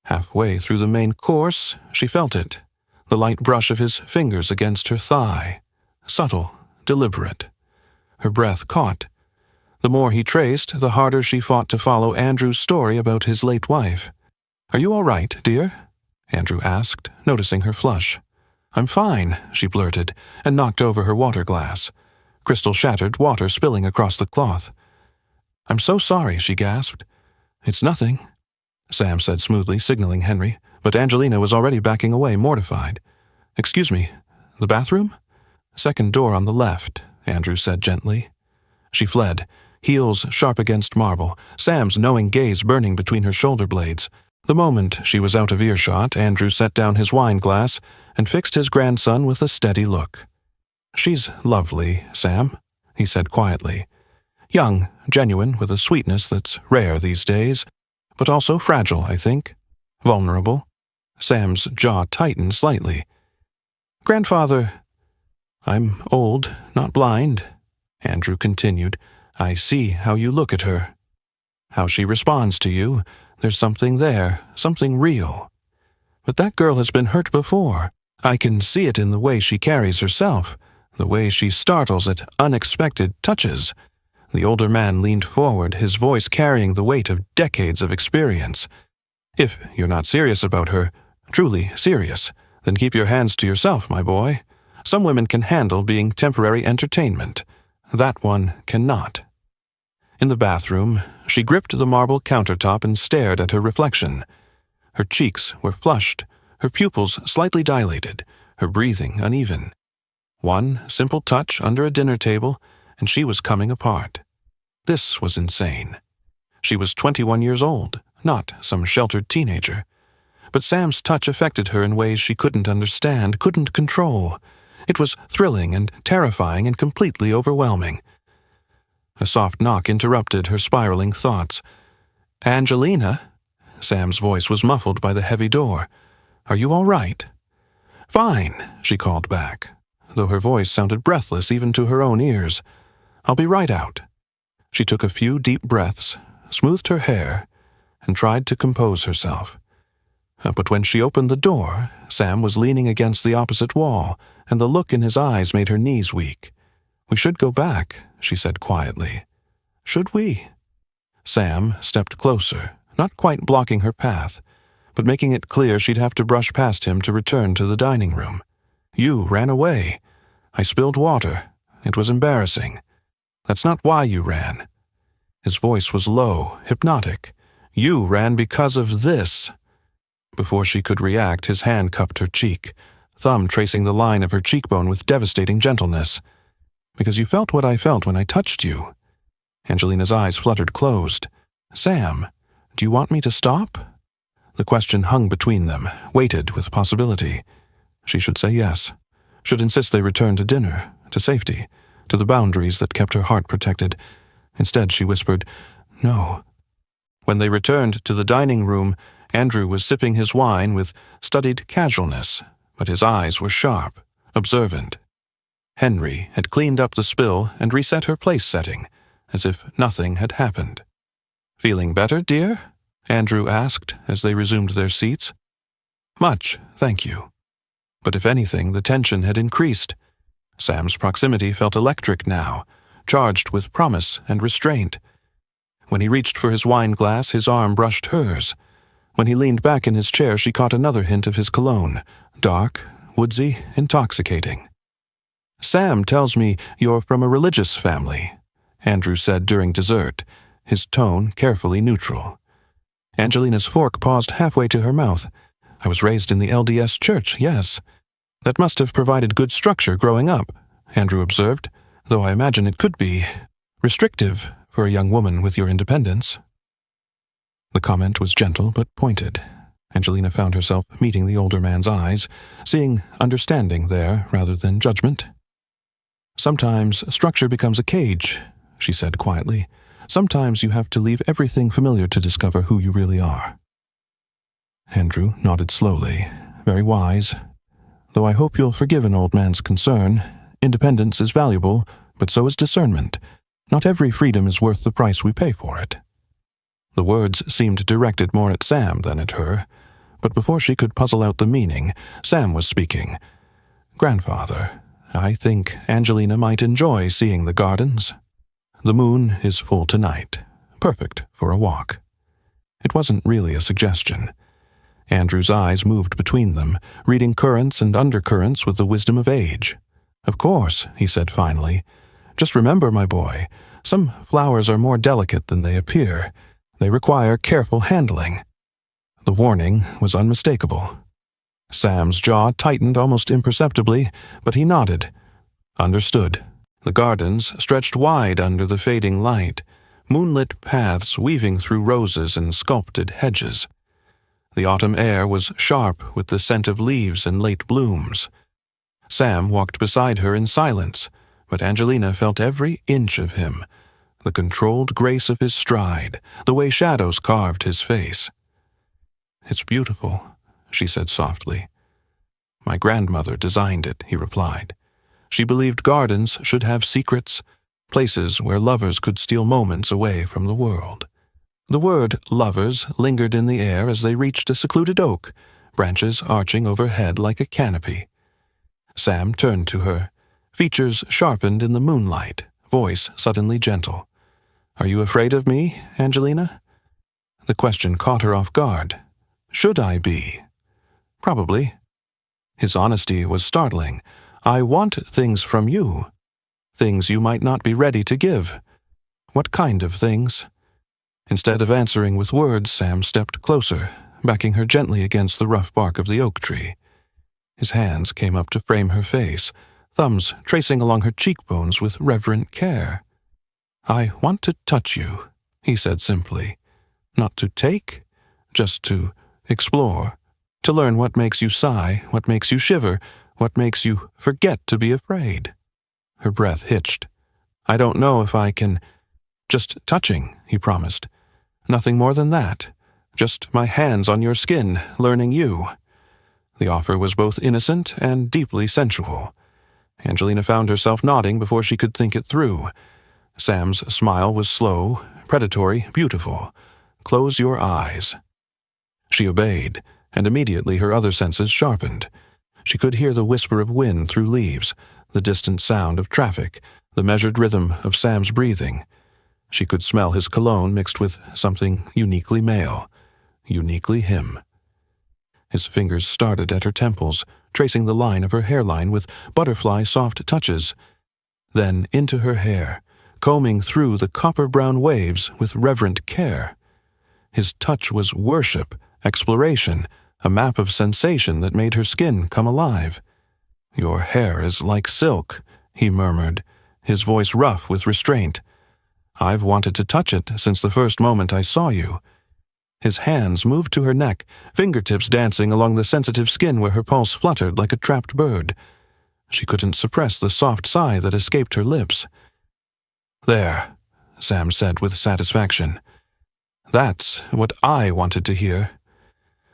Halfway through the main course, she felt it, the light brush of his fingers against her thigh, subtle, deliberate. Her breath caught. The more he traced, the harder she fought to follow Andrew's story about his late wife. "Are you all right, dear?" Andrew asked, noticing her flush. "I'm fine," she blurted, and knocked over her water glass. Crystal shattered, water spilling across the cloth. "I'm so sorry," she gasped. "It's nothing," Sam said smoothly, signaling Henry, but Angelina was already backing away, mortified. "Excuse me, the bathroom?" "Second door on the left," Andrew said gently. She fled, heels sharp against marble, Sam's knowing gaze burning between her shoulder blades. The moment she was out of earshot, Andrew set down his wine glass and fixed his grandson with a steady look. "She's lovely, Sam," he said quietly. "Young, genuine, with a sweetness that's rare these days, but also fragile, I think. Vulnerable." Sam's jaw tightened slightly. "Grandfather, I'm old, not blind," Andrew continued. "I see how you look at her. How she responds to you. There's something there, something real. But that girl has been hurt before. I can see it in the way she carries herself, the way she startles at unexpected touches." The older man leaned forward, his voice carrying the weight of decades of experience. "If you're not serious about her, truly serious, then keep your hands to yourself, my boy. Some women can handle being temporary entertainment. That one cannot." In the bathroom, she gripped the marble countertop and stared at her reflection. Her cheeks were flushed, her pupils slightly dilated, her breathing uneven. One simple touch under a dinner table, and she was coming apart. This was insane. She was 21 years old, not some sheltered teenager. but Sam's touch affected her in ways she couldn't understand, couldn't control. It was thrilling and terrifying and completely overwhelming. A soft knock interrupted her spiraling thoughts. "Angelina?" Sam's voice was muffled by the heavy door. "Are you all right?" "Fine," she called back, though her voice sounded breathless even to her own ears. "I'll be right out." She took a few deep breaths, smoothed her hair, and tried to compose herself. But when she opened the door, Sam was leaning against the opposite wall, and the look in his eyes made her knees weak. "We should go back," she said quietly. "Should we?" Sam stepped closer, not quite blocking her path, but making it clear she'd have to brush past him to return to the dining room. "You ran away. I spilled water. It was embarrassing. That's not why you ran." His voice was low, hypnotic. "You ran because of this." Before she could react, his hand cupped her cheek, thumb tracing the line of her cheekbone with devastating gentleness. "Because you felt what I felt when I touched you." Angelina's eyes fluttered closed. "Sam, do you want me to stop?" The question hung between them, weighted with possibility. She should say yes, should insist they return to dinner, to safety, to the boundaries that kept her heart protected. Instead, she whispered, "No." When they returned to the dining room, Andrew was sipping his wine with studied casualness, but his eyes were sharp, observant. Henry had cleaned up the spill and reset her place setting, as if nothing had happened. "Feeling better, dear?" Andrew asked as they resumed their seats. "Much, thank you." But if anything, the tension had increased. Sam's proximity felt electric now, charged with promise and restraint. When he reached for his wine glass, his arm brushed hers. When he leaned back in his chair, she caught another hint of his cologne, dark, woodsy, intoxicating. "Sam tells me you're from a religious family," Andrew said during dessert, his tone carefully neutral. Angelina's fork paused halfway to her mouth. "I was raised in the LDS church, yes." "That must have provided good structure growing up," Andrew observed, "though I imagine it could be restrictive for a young woman with your independence." The comment was gentle but pointed. Angelina found herself meeting the older man's eyes, seeing understanding there rather than judgment. "Sometimes structure becomes a cage," she said quietly. "Sometimes you have to leave everything familiar to discover who you really are." Andrew nodded slowly, very wise. "Though I hope you'll forgive an old man's concern. Independence is valuable, but so is discernment. Not every freedom is worth the price we pay for it." The words seemed directed more at Sam than at her, but before she could puzzle out the meaning, Sam was speaking. "Grandfather, I think Angelina might enjoy seeing the gardens. The moon is full tonight, perfect for a walk." It wasn't really a suggestion. Andrew's eyes moved between them, reading currents and undercurrents with the wisdom of age. "Of course," he said finally. "Just remember, my boy, some flowers are more delicate than they appear. They require careful handling." The warning was unmistakable. Sam's jaw tightened almost imperceptibly, but he nodded. Understood. The gardens stretched wide under the fading light, moonlit paths weaving through roses and sculpted hedges. The autumn air was sharp with the scent of leaves and late blooms. Sam walked beside her in silence, but Angelina felt every inch of him, the controlled grace of his stride, the way shadows carved his face. "It's beautiful," she said softly. "My grandmother designed it," he replied. "She believed gardens should have secrets, places where lovers could steal moments away from the world." The word lovers lingered in the air as they reached a secluded oak, branches arching overhead like a canopy. Sam turned to her, features sharpened in the moonlight, voice suddenly gentle. "Are you afraid of me, Angelina?" The question caught her off guard. Should I be? Probably. His honesty was startling. "I want things from you. Things you might not be ready to give." "What kind of things?" Instead of answering with words, Sam stepped closer, backing her gently against the rough bark of the oak tree. His hands came up to frame her face, thumbs tracing along her cheekbones with reverent care. "I want to touch you," he said simply. "Not to take, just to explore." To learn what makes you sigh, what makes you shiver, what makes you forget to be afraid. Her breath hitched. I don't know if I can. Just touching, he promised. Nothing more than that. Just my hands on your skin, learning you. The offer was both innocent and deeply sensual. Angelina found herself nodding before she could think it through. Sam's smile was slow, predatory, beautiful. Close your eyes. She obeyed, and immediately her other senses sharpened. She could hear the whisper of wind through leaves, the distant sound of traffic, the measured rhythm of Sam's breathing. She could smell his cologne mixed with something uniquely male, uniquely him. His fingers started at her temples, tracing the line of her hairline with butterfly-soft touches, then into her hair, combing through the copper-brown waves with reverent care. His touch was worship, exploration, a map of sensation that made her skin come alive. Your hair is like silk, he murmured, his voice rough with restraint. I've wanted to touch it since the first moment I saw you. His hands moved to her neck, fingertips dancing along the sensitive skin where her pulse fluttered like a trapped bird. She couldn't suppress the soft sigh that escaped her lips. There, Sam said with satisfaction. That's what I wanted to hear.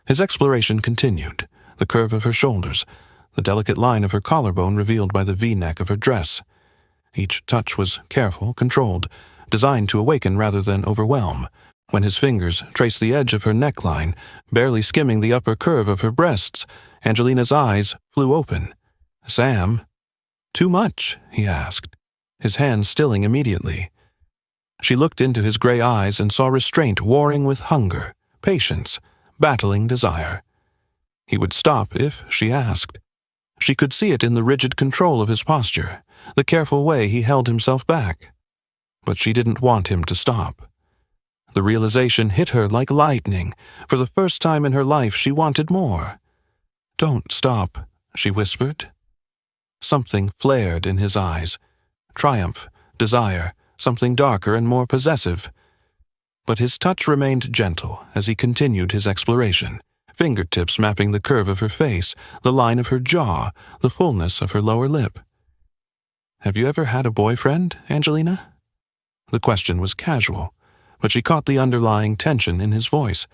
His exploration continued, the curve of her shoulders, the delicate line of her collarbone revealed by the V-neck of her dress. Each touch was careful, controlled, designed to awaken rather than overwhelm. When his fingers traced the edge of her neckline, barely skimming the upper curve of her breasts, Angelina's eyes flew open. Sam? Too much? He asked, his hand stilling immediately. She looked into his gray eyes and saw restraint warring with hunger, patience, battling desire. He would stop if she asked. She could see it in the rigid control of his posture, the careful way he held himself back. But she didn't want him to stop. The realization hit her like lightning. For the first time in her life, she wanted more. Don't stop, she whispered. Something flared in his eyes. Triumph, desire, something darker and more possessive. But his touch remained gentle as he continued his exploration, fingertips mapping the curve of her face, the line of her jaw, the fullness of her lower lip. Have you ever had a boyfriend, Angelina? The question was casual, but she caught the underlying tension in his voice.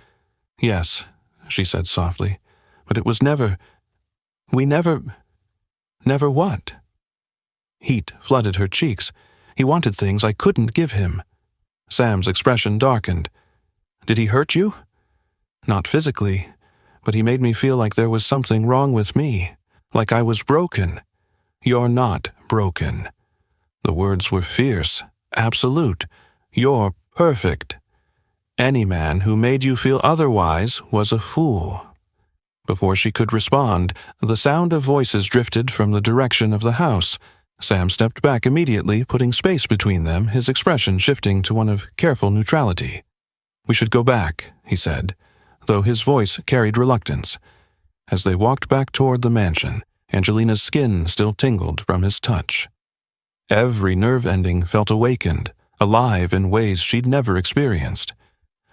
Yes, she said softly, but it was never... Never what? Heat flooded her cheeks. He wanted things I couldn't give him. Sam's expression darkened. Did he hurt you? Not physically, but he made me feel like there was something wrong with me, like I was broken. You're not broken. The words were fierce, absolute. You're perfect. Any man who made you feel otherwise was a fool. Before she could respond, the sound of voices drifted from the direction of the house. Sam stepped back immediately, putting space between them, his expression shifting to one of careful neutrality. We should go back, he said, though his voice carried reluctance. As they walked back toward the mansion, Angelina's skin still tingled from his touch. Every nerve ending felt awakened, alive in ways she'd never experienced.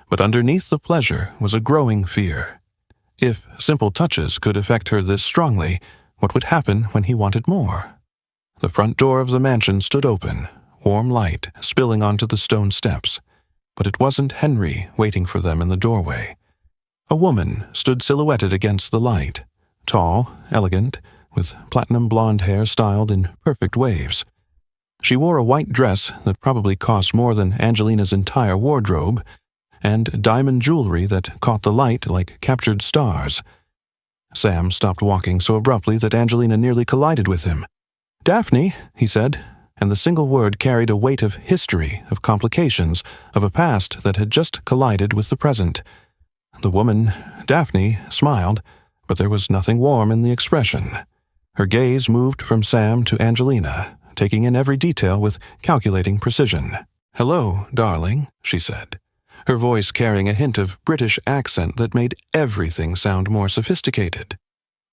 But underneath the pleasure was a growing fear. If simple touches could affect her this strongly, what would happen when he wanted more? The front door of the mansion stood open, warm light spilling onto the stone steps. But it wasn't Henry waiting for them in the doorway. A woman stood silhouetted against the light, tall, elegant, with platinum blonde hair styled in perfect waves. She wore a white dress that probably cost more than Angelina's entire wardrobe, and diamond jewelry that caught the light like captured stars. Sam stopped walking so abruptly that Angelina nearly collided with him. "Daphne," he said, and the single word carried a weight of history, of complications, of a past that had just collided with the present. The woman, Daphne, smiled, but there was nothing warm in the expression. Her gaze moved from Sam to Angelina, taking in every detail with calculating precision. "Hello, darling," she said, her voice carrying a hint of British accent that made everything sound more sophisticated.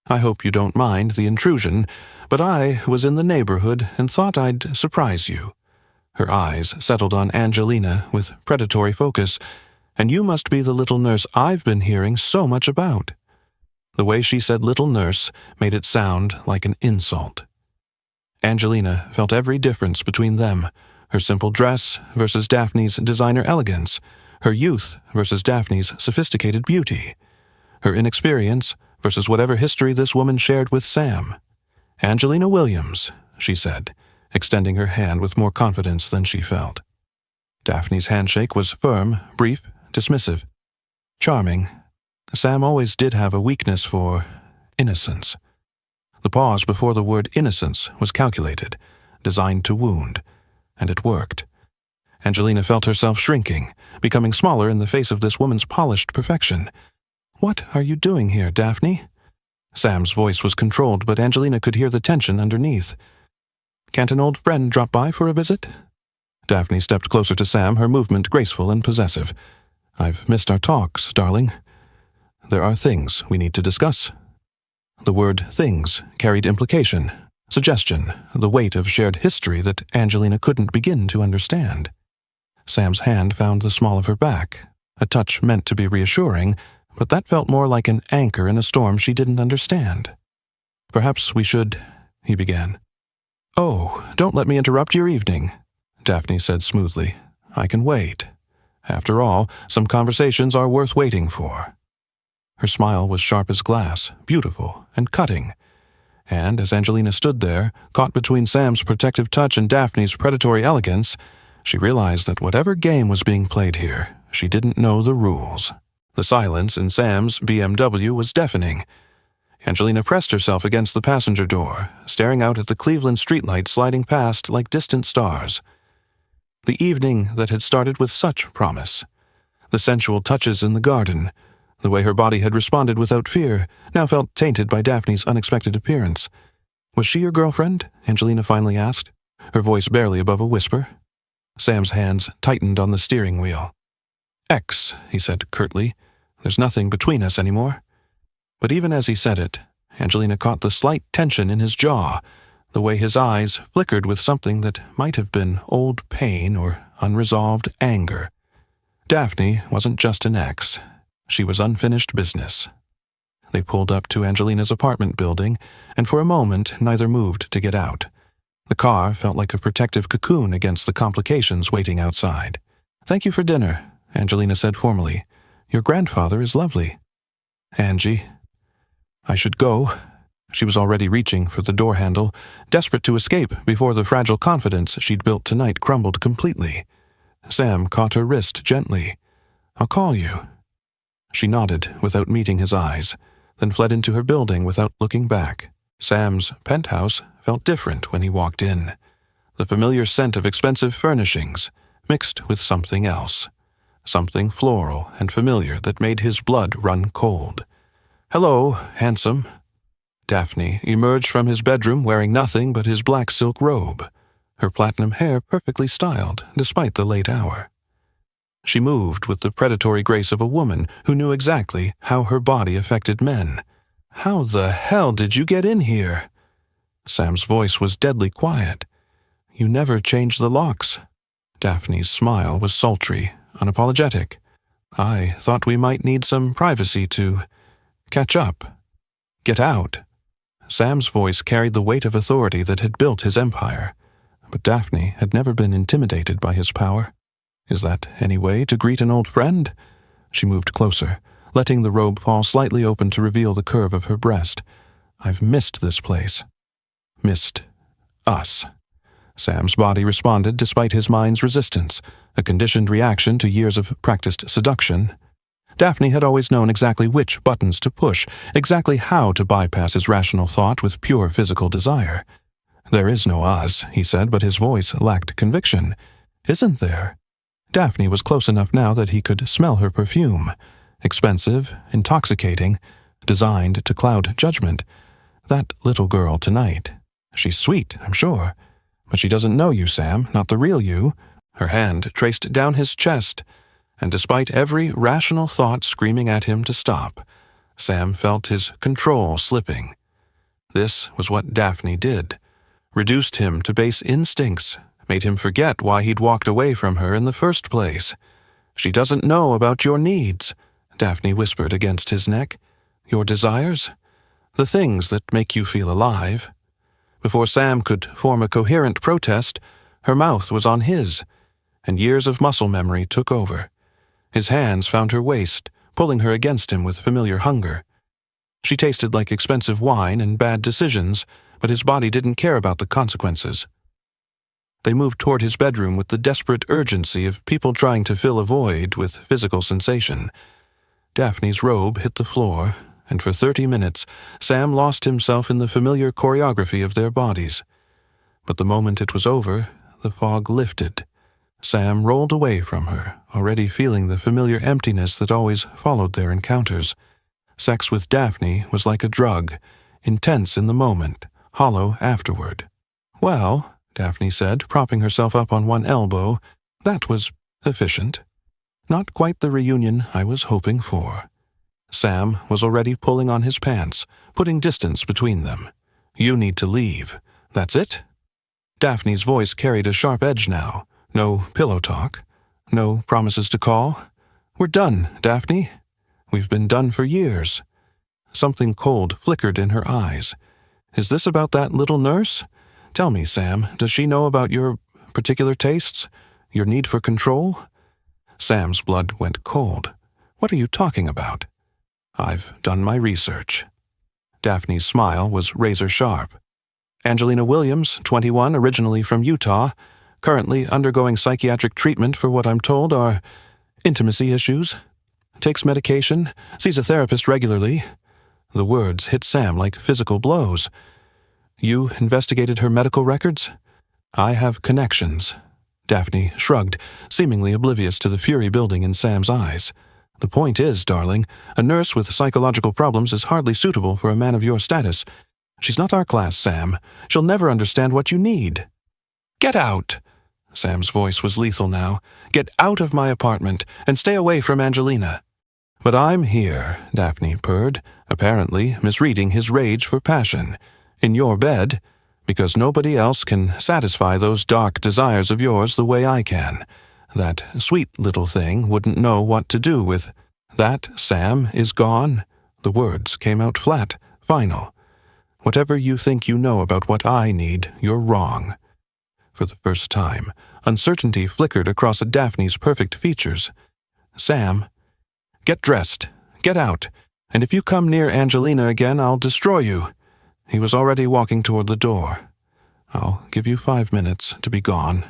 "I hope you don't mind the intrusion, but I was in the neighborhood and thought I'd surprise you." Her eyes settled on Angelina with predatory focus. "And you must be the little nurse I've been hearing so much about." The way she said little nurse made it sound like an insult. Angelina felt every difference between them, her simple dress versus Daphne's designer elegance, her youth versus Daphne's sophisticated beauty, her inexperience versus whatever history this woman shared with Sam. "Angelina Williams," she said, extending her hand with more confidence than she felt. Daphne's handshake was firm, brief, dismissive. Charming. Sam always did have a weakness for innocence. The pause before the word innocence was calculated, designed to wound, and it worked. Angelina felt herself shrinking, becoming smaller in the face of this woman's polished perfection. "What are you doing here, Daphne?" Sam's voice was controlled, but Angelina could hear the tension underneath. "Can't an old friend drop by for a visit?" Daphne stepped closer to Sam, her movement graceful and possessive. "I've missed our talks, darling. There are things we need to discuss." The word things carried implication, suggestion, the weight of shared history that Angelina couldn't begin to understand. Sam's hand found the small of her back, a touch meant to be reassuring, but that felt more like an anchor in a storm she didn't understand. "Perhaps we should," he began. "Oh, don't let me interrupt your evening," Daphne said smoothly. "I can wait. After all, some conversations are worth waiting for." Her smile was sharp as glass, beautiful and cutting. And as Angelina stood there, caught between Sam's protective touch and Daphne's predatory elegance, she realized that whatever game was being played here, she didn't know the rules. The silence in Sam's BMW was deafening. Angelina pressed herself against the passenger door, staring out at the Cleveland streetlights sliding past like distant stars. The evening that had started with such promise. The sensual touches in the garden, the way her body had responded without fear, now felt tainted by Daphne's unexpected appearance. "Was she your girlfriend?" Angelina finally asked, her voice barely above a whisper. Sam's hands tightened on the steering wheel. "Ex," he said curtly. "There's nothing between us anymore." But even as he said it, Angelina caught the slight tension in his jaw, the way his eyes flickered with something that might have been old pain or unresolved anger. Daphne wasn't just an ex. She was unfinished business. They pulled up to Angelina's apartment building, and for a moment neither moved to get out. The car felt like a protective cocoon against the complications waiting outside. "Thank you for dinner," Angelina said formally. "Your grandfather is lovely." "Angie, I should go." She was already reaching for the door handle, desperate to escape before the fragile confidence she'd built tonight crumbled completely. Sam caught her wrist gently. "I'll call you." She nodded without meeting his eyes, then fled into her building without looking back. Sam's penthouse felt different when he walked in. The familiar scent of expensive furnishings, mixed with something else. Something floral and familiar that made his blood run cold. "Hello, handsome." Daphne emerged from his bedroom wearing nothing but his black silk robe, her platinum hair perfectly styled despite the late hour. She moved with the predatory grace of a woman who knew exactly how her body affected men. "How the hell did you get in here?" Sam's voice was deadly quiet. "You never changed the locks." Daphne's smile was sultry, unapologetic. "I thought we might need some privacy to catch up. Get out." Sam's voice carried the weight of authority that had built his empire, but Daphne had never been intimidated by his power. "Is that any way to greet an old friend?" She moved closer, letting the robe fall slightly open to reveal the curve of her breast. "I've missed this place." "Missed us." Sam's body responded despite his mind's resistance, a conditioned reaction to years of practiced seduction. Daphne had always known exactly which buttons to push, exactly how to bypass his rational thought with pure physical desire. "There is no us," he said, but his voice lacked conviction. "Isn't there?" Daphne was close enough now that he could smell her perfume. Expensive, intoxicating, designed to cloud judgment. That little girl tonight. She's sweet, I'm sure. But she doesn't know you, Sam, not the real you. Her hand traced down his chest, and despite every rational thought screaming at him to stop, Sam felt his control slipping. This was what Daphne did. Reduced him to base instincts, made him forget why he'd walked away from her in the first place. "She doesn't know about your needs," Daphne whispered against his neck. Your desires? The things that make you feel alive. Before Sam could form a coherent protest, her mouth was on his, and years of muscle memory took over. His hands found her waist, pulling her against him with familiar hunger. She tasted like expensive wine and bad decisions, but his body didn't care about the consequences. They moved toward his bedroom with the desperate urgency of people trying to fill a void with physical sensation. Daphne's robe hit the floor, and for 30 minutes, Sam lost himself in the familiar choreography of their bodies. But the moment it was over, the fog lifted. Sam rolled away from her, already feeling the familiar emptiness that always followed their encounters. Sex with Daphne was like a drug, intense in the moment, hollow afterward. "Well," Daphne said, propping herself up on one elbow, "that was efficient. Not quite the reunion I was hoping for." Sam was already pulling on his pants, putting distance between them. "You need to leave. That's it?" Daphne's voice carried a sharp edge now. No pillow talk. No promises to call. "We're done, Daphne. We've been done for years." Something cold flickered in her eyes. "Is this about that little nurse? Tell me, Sam, does she know about your particular tastes? Your need for control?" Sam's blood went cold. "What are you talking about?" "I've done my research." Daphne's smile was razor-sharp. "Angelina Williams, 21, originally from Utah, currently undergoing psychiatric treatment for what I'm told are intimacy issues. Takes medication, sees a therapist regularly." The words hit Sam like physical blows. "You investigated her medical records?" "I have connections." Daphne shrugged, seemingly oblivious to the fury building in Sam's eyes. "The point is, darling, a nurse with psychological problems is hardly suitable for a man of your status. She's not our class, Sam. She'll never understand what you need." "Get out!" Sam's voice was lethal now. "Get out of my apartment, and stay away from Angelina." "But I'm here," Daphne purred, apparently misreading his rage for passion. "In your bed, because nobody else can satisfy those dark desires of yours the way I can. That sweet little thing wouldn't know what to do with. That, Sam, is gone." The words came out flat, final. "Whatever you think you know about what I need, you're wrong." For the first time, uncertainty flickered across Daphne's perfect features. "Sam, get dressed, get out, and if you come near Angelina again, I'll destroy you." He was already walking toward the door. "I'll give you 5 minutes to be gone."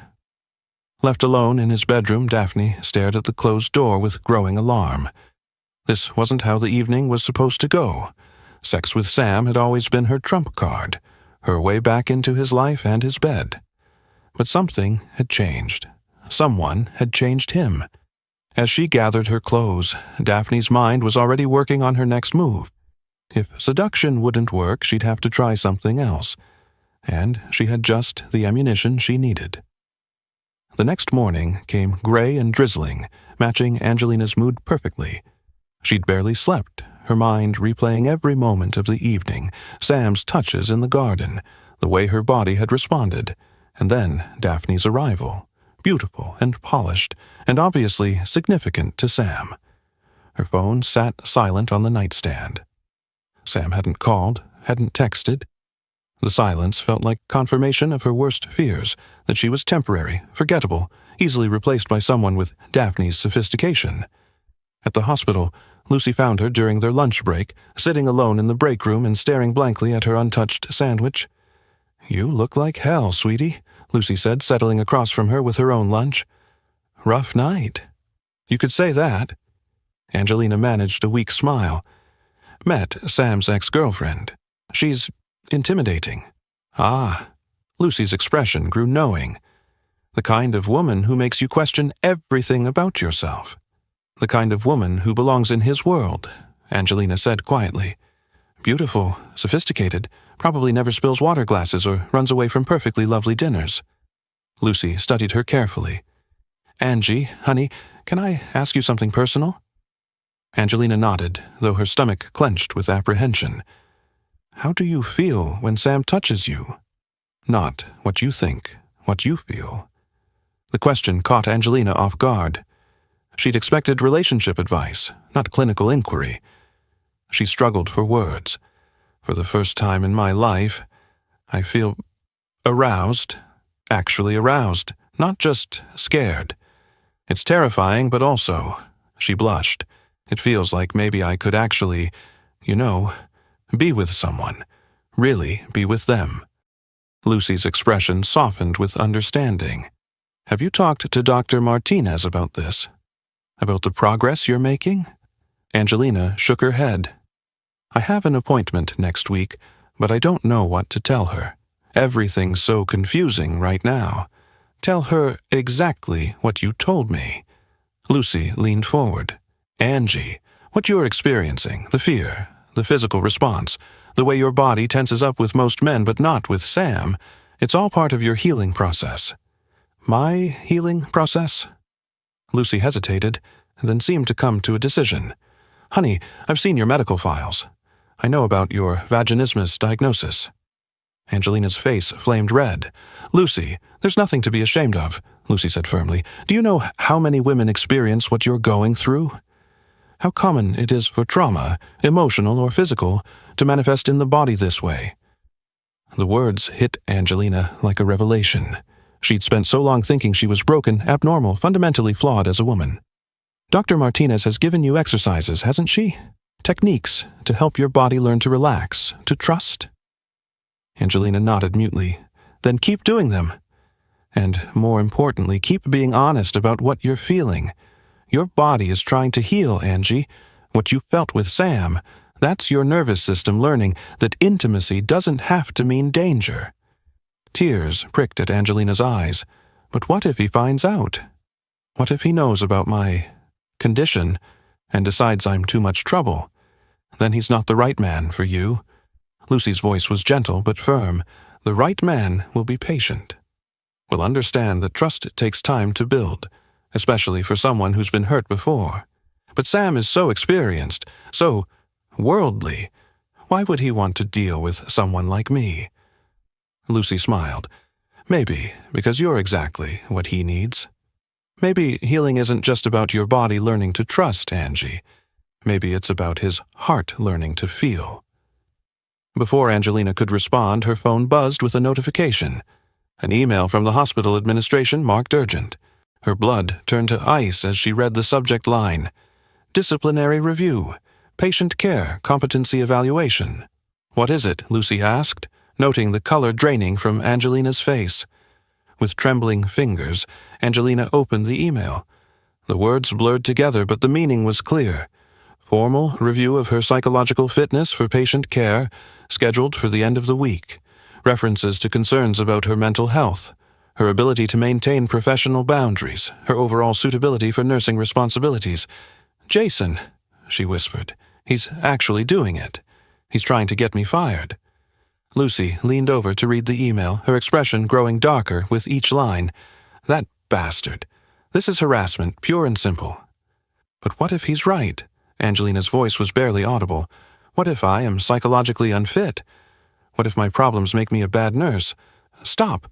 Left alone in his bedroom, Daphne stared at the closed door with growing alarm. This wasn't how the evening was supposed to go. Sex with Sam had always been her trump card, her way back into his life and his bed. But something had changed. Someone had changed him. As she gathered her clothes, Daphne's mind was already working on her next move. If seduction wouldn't work, she'd have to try something else. And she had just the ammunition she needed. The next morning came gray and drizzling, matching Angelina's mood perfectly. She'd barely slept, her mind replaying every moment of the evening, Sam's touches in the garden, the way her body had responded, and then Daphne's arrival, beautiful and polished, and obviously significant to Sam. Her phone sat silent on the nightstand. Sam hadn't called, hadn't texted. The silence felt like confirmation of her worst fears, that she was temporary, forgettable, easily replaced by someone with Daphne's sophistication. At the hospital, Lucy found her during their lunch break, sitting alone in the break room and staring blankly at her untouched sandwich. "You look like hell, sweetie," Lucy said, settling across from her with her own lunch. "Rough night." "You could say that." Angelina managed a weak smile. "Met Sam's ex-girlfriend. She's intimidating." "Ah." Lucy's expression grew knowing. "The kind of woman who makes you question everything about yourself." "The kind of woman who belongs in his world," Angelina said quietly. "Beautiful, sophisticated, probably never spills water glasses or runs away from perfectly lovely dinners." Lucy studied her carefully. "Angie, honey, can I ask you something personal?" Angelina nodded, though her stomach clenched with apprehension. "How do you feel when Sam touches you?" "Not what you think, what you feel." The question caught Angelina off guard. She'd expected relationship advice, not clinical inquiry. She struggled for words. For the first time in my life, I feel aroused, actually aroused, not just scared. It's terrifying, but also, she blushed. It feels like maybe I could actually, be with someone. Really be with them. Lucy's expression softened with understanding. Have you talked to Dr. Martinez about this? About the progress you're making? Angelina shook her head. I have an appointment next week, but I don't know what to tell her. Everything's so confusing right now. Tell her exactly what you told me. Lucy leaned forward. Angie, what you're experiencing, the fear, the physical response, the way your body tenses up with most men but not with Sam, it's all part of your healing process. My healing process? Lucy hesitated, then seemed to come to a decision. Honey, I've seen your medical files. I know about your vaginismus diagnosis. Angelina's face flamed red. Lucy, there's nothing to be ashamed of, Lucy said firmly. Do you know how many women experience what you're going through? How common it is for trauma, emotional or physical, to manifest in the body this way. The words hit Angelina like a revelation. She'd spent so long thinking she was broken, abnormal, fundamentally flawed as a woman. Dr. Martinez has given you exercises, hasn't she? Techniques to help your body learn to relax, to trust? Angelina nodded mutely. Then keep doing them. And more importantly, keep being honest about what you're feeling. Your body is trying to heal, Angie. What you felt with Sam, that's your nervous system learning that intimacy doesn't have to mean danger. Tears pricked at Angelina's eyes. But what if he finds out? What if he knows about my condition and decides I'm too much trouble? Then he's not the right man for you. Lucy's voice was gentle but firm. The right man will be patient. Will understand that trust takes time to build, especially for someone who's been hurt before. But Sam is so experienced, so worldly. Why would he want to deal with someone like me? Lucy smiled. Maybe because you're exactly what he needs. Maybe healing isn't just about your body learning to trust, Angie. Maybe it's about his heart learning to feel. Before Angelina could respond, her phone buzzed with a notification. An email from the hospital administration marked urgent. Her blood turned to ice as she read the subject line. Disciplinary review. Patient care, competency evaluation. What is it? Lucy asked, noting the color draining from Angelina's face. With trembling fingers, Angelina opened the email. The words blurred together, but the meaning was clear. Formal review of her psychological fitness for patient care, scheduled for the end of the week. References to concerns about her mental health, her ability to maintain professional boundaries, her overall suitability for nursing responsibilities. Jason, she whispered, he's actually doing it. He's trying to get me fired. Lucy leaned over to read the email, her expression growing darker with each line. That bastard. This is harassment, pure and simple. But what if he's right? Angelina's voice was barely audible. What if I am psychologically unfit? What if my problems make me a bad nurse? Stop!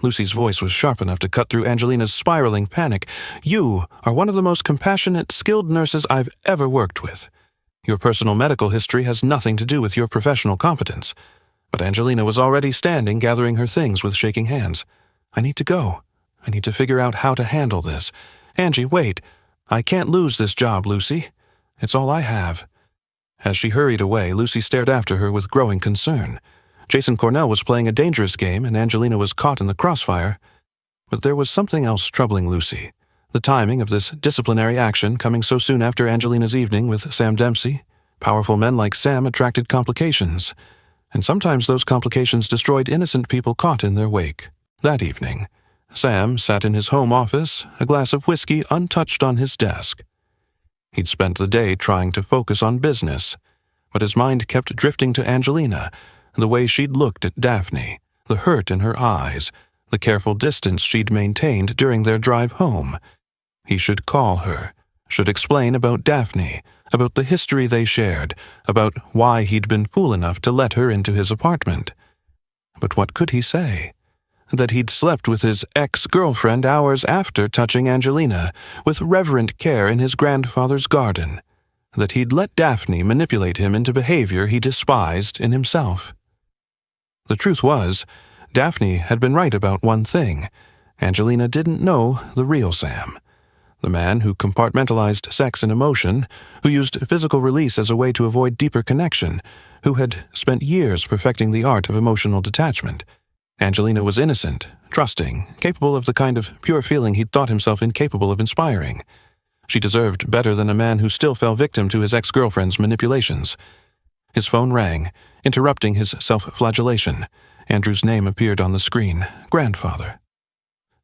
Lucy's voice was sharp enough to cut through Angelina's spiraling panic. You are one of the most compassionate, skilled nurses I've ever worked with. Your personal medical history has nothing to do with your professional competence. But Angelina was already standing, gathering her things with shaking hands. I need to go. I need to figure out how to handle this. Angie, wait. I can't lose this job, Lucy. It's all I have. As she hurried away, Lucy stared after her with growing concern. Jason Cornell was playing a dangerous game, and Angelina was caught in the crossfire. But there was something else troubling Lucy. The timing of this disciplinary action coming so soon after Angelina's evening with Sam Dempsey. Powerful men like Sam attracted complications, and sometimes those complications destroyed innocent people caught in their wake. That evening, Sam sat in his home office, a glass of whiskey untouched on his desk. He'd spent the day trying to focus on business, but his mind kept drifting to Angelina, the way she'd looked at Daphne, the hurt in her eyes, the careful distance she'd maintained during their drive home. He should call her, should explain about Daphne, about the history they shared, about why he'd been fool enough to let her into his apartment. But what could he say? That he'd slept with his ex-girlfriend hours after touching Angelina, with reverent care in his grandfather's garden. that he'd let Daphne manipulate him into behavior he despised in himself. The truth was, Daphne had been right about one thing. Angelina didn't know the real Sam. The man who compartmentalized sex and emotion, who used physical release as a way to avoid deeper connection, who had spent years perfecting the art of emotional detachment. Angelina was innocent, trusting, capable of the kind of pure feeling he'd thought himself incapable of inspiring. She deserved better than a man who still fell victim to his ex-girlfriend's manipulations. His phone rang, interrupting his self-flagellation. Andrew's name appeared on the screen. Grandfather.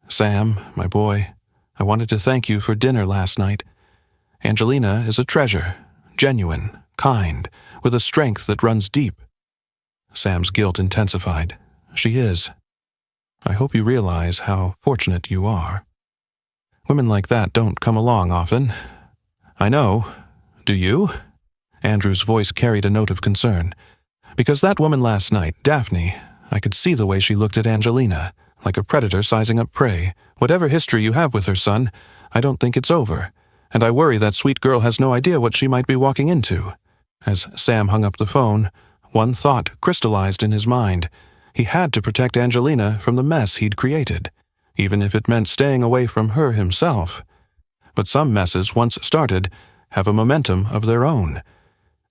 "Sam, my boy, I wanted to thank you for dinner last night. Angelina is a treasure, genuine, kind, with a strength that runs deep." Sam's guilt intensified. "She is. I hope you realize how fortunate you are. Women like that don't come along often." "I know. Do you?" Andrew's voice carried a note of concern. "Because that woman last night, Daphne, I could see the way she looked at Angelina, like a predator sizing up prey. Whatever history you have with her, son, I don't think it's over, and I worry that sweet girl has no idea what she might be walking into." As Sam hung up the phone, one thought crystallized in his mind. He had to protect Angelina from the mess he'd created, even if it meant staying away from her himself. But some messes, once started, have a momentum of their own,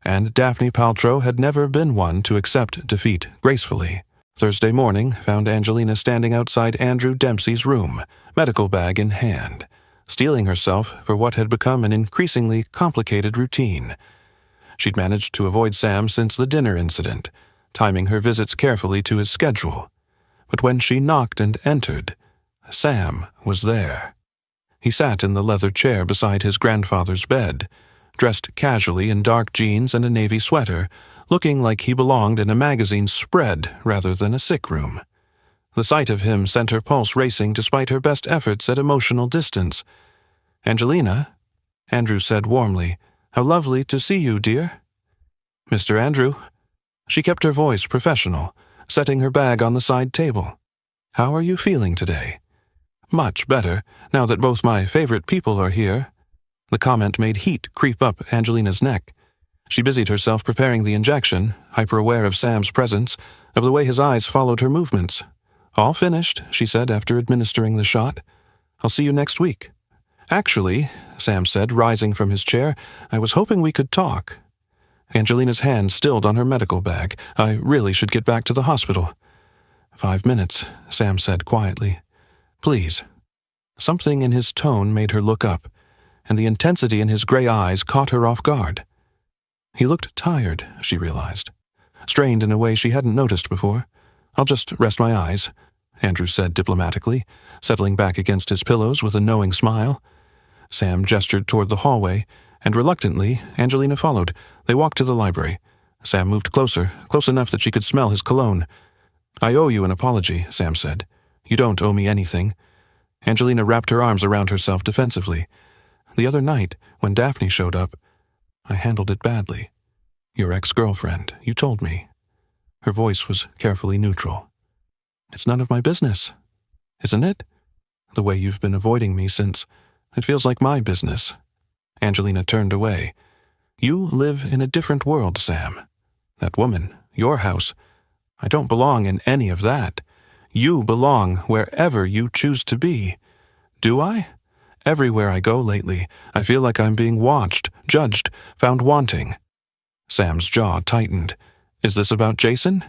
and Daphne Paltrow had never been one to accept defeat gracefully. Thursday morning found Angelina standing outside Andrew Dempsey's room, medical bag in hand, steeling herself for what had become an increasingly complicated routine. She'd managed to avoid Sam since the dinner incident, timing her visits carefully to his schedule. But when she knocked and entered, Sam was there. He sat in the leather chair beside his grandfather's bed, dressed casually in dark jeans and a navy sweater, looking like he belonged in a magazine spread rather than a sick room. The sight of him sent her pulse racing despite her best efforts at emotional distance. "Angelina," Andrew said warmly, "how lovely to see you, dear." "Mr. Andrew." She kept her voice professional, setting her bag on the side table. "How are you feeling today?" "Much better, now that both my favorite people are here." The comment made heat creep up Angelina's neck. She busied herself preparing the injection, hyper-aware of Sam's presence, of the way his eyes followed her movements. "All finished," she said after administering the shot. "I'll see you next week." "Actually," Sam said, rising from his chair, "I was hoping we could talk." Angelina's hand stilled on her medical bag. "I really should get back to the hospital." "5 minutes," Sam said quietly. "Please." Something in his tone made her look up, and the intensity in his gray eyes caught her off guard. He looked tired, she realized, strained in a way she hadn't noticed before. "I'll just rest my eyes," Andrew said diplomatically, settling back against his pillows with a knowing smile. Sam gestured toward the hallway, and reluctantly, Angelina followed. They walked to the library. Sam moved closer, close enough that she could smell his cologne. "I owe you an apology," Sam said. "You don't owe me anything." Angelina wrapped her arms around herself defensively. "The other night, when Daphne showed up, I handled it badly. Your ex-girlfriend, you told me." Her voice was carefully neutral. "It's none of my business, isn't it? The way you've been avoiding me since, it feels like my business." Angelina turned away. "You live in a different world, Sam. That woman, your house, I don't belong in any of that. You belong wherever you choose to be. Do I? Everywhere I go lately, I feel like I'm being watched, judged, found wanting." Sam's jaw tightened. "Is this about Jason?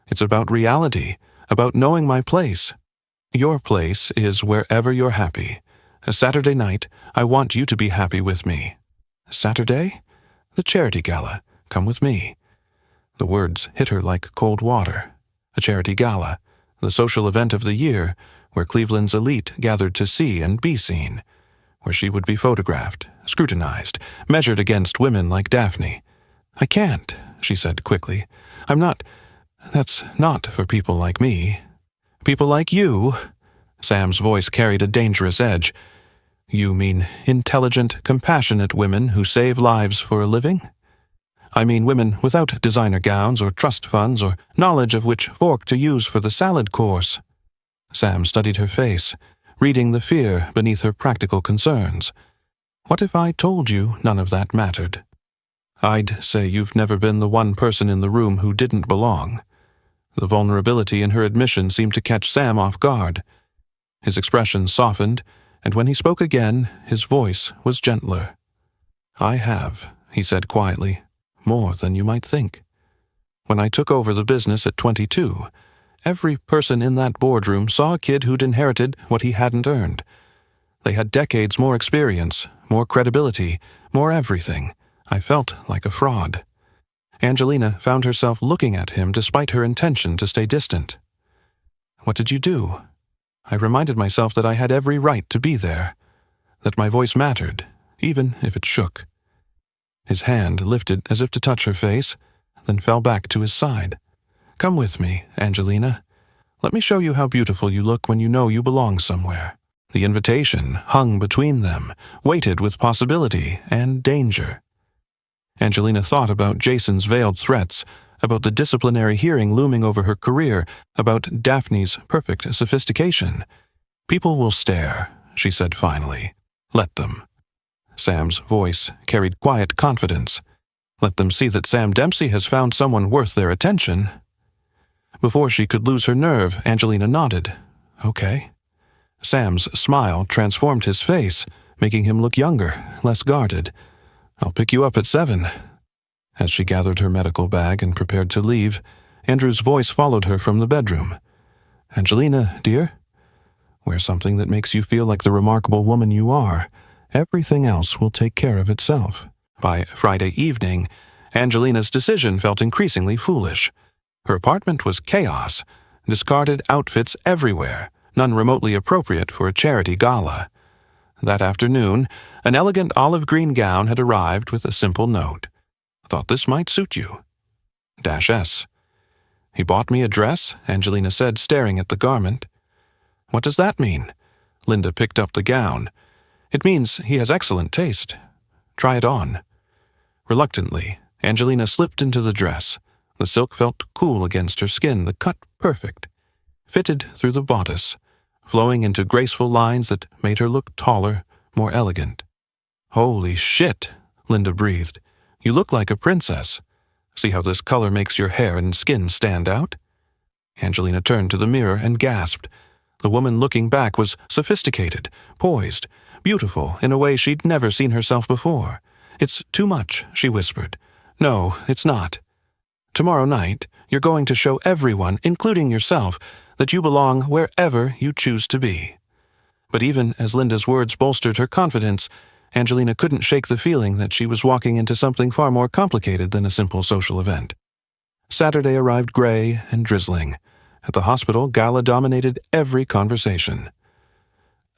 It's about reality, about knowing my place. Your place is wherever you're happy. Saturday night, I want you to be happy with me." "Saturday?" "The charity gala. Come with me." The words hit her like cold water. A charity gala, the social event of the year, where Cleveland's elite gathered to see and be seen, where she would be photographed, scrutinized, measured against women like Daphne. "I can't," she said quickly. That's not for people like me." "People like you?" Sam's voice carried a dangerous edge. "You mean intelligent, compassionate women who save lives for a living?" "I mean women without designer gowns or trust funds or knowledge of which fork to use for the salad course." Sam studied her face, reading the fear beneath her practical concerns. "What if I told you none of that mattered? I'd say you've never been the one person in the room who didn't belong." The vulnerability in her admission seemed to catch Sam off guard. His expression softened, and when he spoke again, his voice was gentler. "I have," he said quietly, "more than you might think. When I took over the business at 22, every person in that boardroom saw a kid who'd inherited what he hadn't earned. They had decades more experience, more credibility, more everything. I felt like a fraud." Angelina found herself looking at him despite her intention to stay distant. "What did you do?" I reminded myself that I had every right to be there, that my voice mattered, even if it shook. His hand lifted as if to touch her face, then fell back to his side. "Come with me, Angelina. Let me show you how beautiful you look when you know you belong somewhere." The invitation hung between them, weighted with possibility and danger. Angelina thought about Jason's veiled threats, about the disciplinary hearing looming over her career, about Daphne's perfect sophistication. "People will stare," she said finally. "Let them." Sam's voice carried quiet confidence. "Let them see that Sam Dempsey has found someone worth their attention." Before she could lose her nerve, Angelina nodded. "Okay." Sam's smile transformed his face, making him look younger, less guarded. "I'll pick you up at 7. As she gathered her medical bag and prepared to leave, Andrew's voice followed her from the bedroom. "Angelina, dear, wear something that makes you feel like the remarkable woman you are. Everything else will take care of itself." By Friday evening, Angelina's decision felt increasingly foolish. Her apartment was chaos, discarded outfits everywhere, none remotely appropriate for a charity gala. That afternoon, an elegant olive green gown had arrived with a simple note. "Thought this might suit you. -S. "He bought me a dress," Angelina said, staring at the garment. "What does that mean?" Linda picked up the gown. "It means he has excellent taste. Try it on." Reluctantly, Angelina slipped into the dress. The silk felt cool against her skin, the cut perfect. Fitted through the bodice, flowing into graceful lines that made her look taller, more elegant. "Holy shit," Linda breathed. "You look like a princess. See how this color makes your hair and skin stand out?" Angelina turned to the mirror and gasped. The woman looking back was sophisticated, poised, beautiful in a way she'd never seen herself before. "It's too much," she whispered. "No, it's not. Tomorrow night, you're going to show everyone, including yourself, that you belong wherever you choose to be." But even as Linda's words bolstered her confidence, Angelina couldn't shake the feeling that she was walking into something far more complicated than a simple social event. Saturday arrived gray and drizzling. At the hospital, gala dominated every conversation.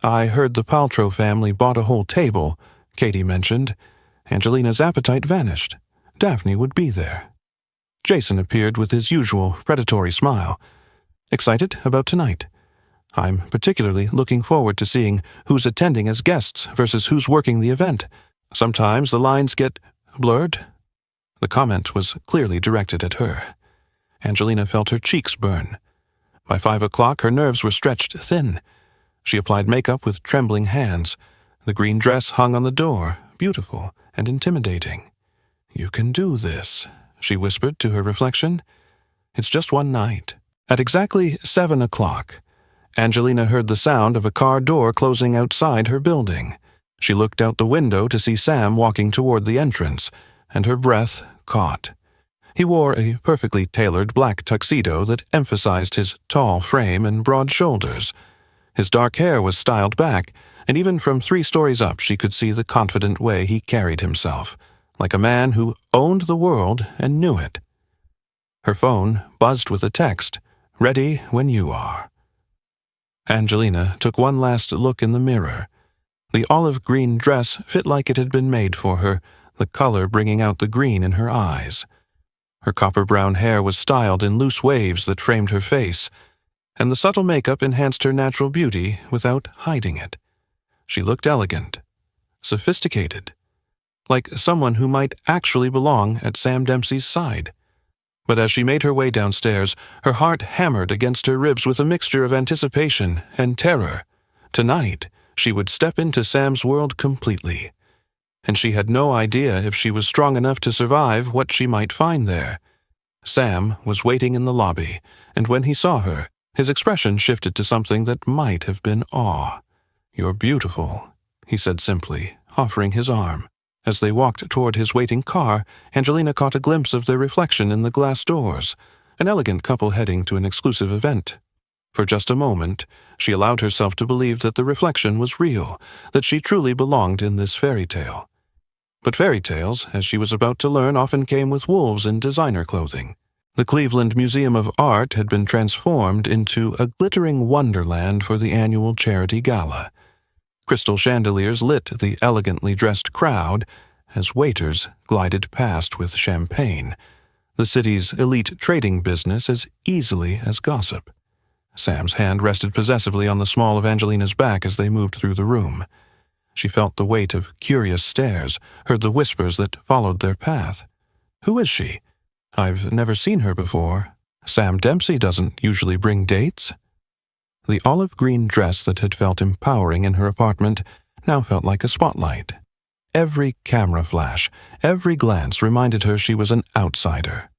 "I heard the Paltrow family bought a whole table," Katie mentioned. Angelina's appetite vanished. Daphne would be there. Jason appeared with his usual predatory smile. "Excited about tonight? I'm particularly looking forward to seeing who's attending as guests versus who's working the event. Sometimes the lines get blurred." The comment was clearly directed at her. Angelina felt her cheeks burn. By 5 o'clock, her nerves were stretched thin. She applied makeup with trembling hands. The green dress hung on the door, beautiful and intimidating. "You can do this," she whispered to her reflection. "It's just one night." At exactly 7 o'clock, Angelina heard the sound of a car door closing outside her building. She looked out the window to see Sam walking toward the entrance, and her breath caught. He wore a perfectly tailored black tuxedo that emphasized his tall frame and broad shoulders. His dark hair was styled back, and even from 3 stories up she could see the confident way he carried himself, like a man who owned the world and knew it. Her phone buzzed with a text, "Ready when you are." Angelina took one last look in the mirror. The olive green dress fit like it had been made for her, the color bringing out the green in her eyes. Her copper-brown hair was styled in loose waves that framed her face, and the subtle makeup enhanced her natural beauty without hiding it. She looked elegant, sophisticated, like someone who might actually belong at Sam Dempsey's side. But as she made her way downstairs, her heart hammered against her ribs with a mixture of anticipation and terror. Tonight, she would step into Sam's world completely. and she had no idea if she was strong enough to survive what she might find there. Sam was waiting in the lobby, and when he saw her, his expression shifted to something that might have been awe. "You're beautiful," he said simply, offering his arm. As they walked toward his waiting car, Angelina caught a glimpse of their reflection in the glass doors, an elegant couple heading to an exclusive event. For just a moment, she allowed herself to believe that the reflection was real, that she truly belonged in this fairy tale. But fairy tales, as she was about to learn, often came with wolves in designer clothing. The Cleveland Museum of Art had been transformed into a glittering wonderland for the annual charity gala. Crystal chandeliers lit the elegantly dressed crowd as waiters glided past with champagne, the city's elite trading business as easily as gossip. Sam's hand rested possessively on the small of Angelina's back as they moved through the room. She felt the weight of curious stares, heard the whispers that followed their path. "Who is she? I've never seen her before. Sam Dempsey doesn't usually bring dates." The olive-green dress that had felt empowering in her apartment now felt like a spotlight. Every camera flash, every glance reminded her she was an outsider.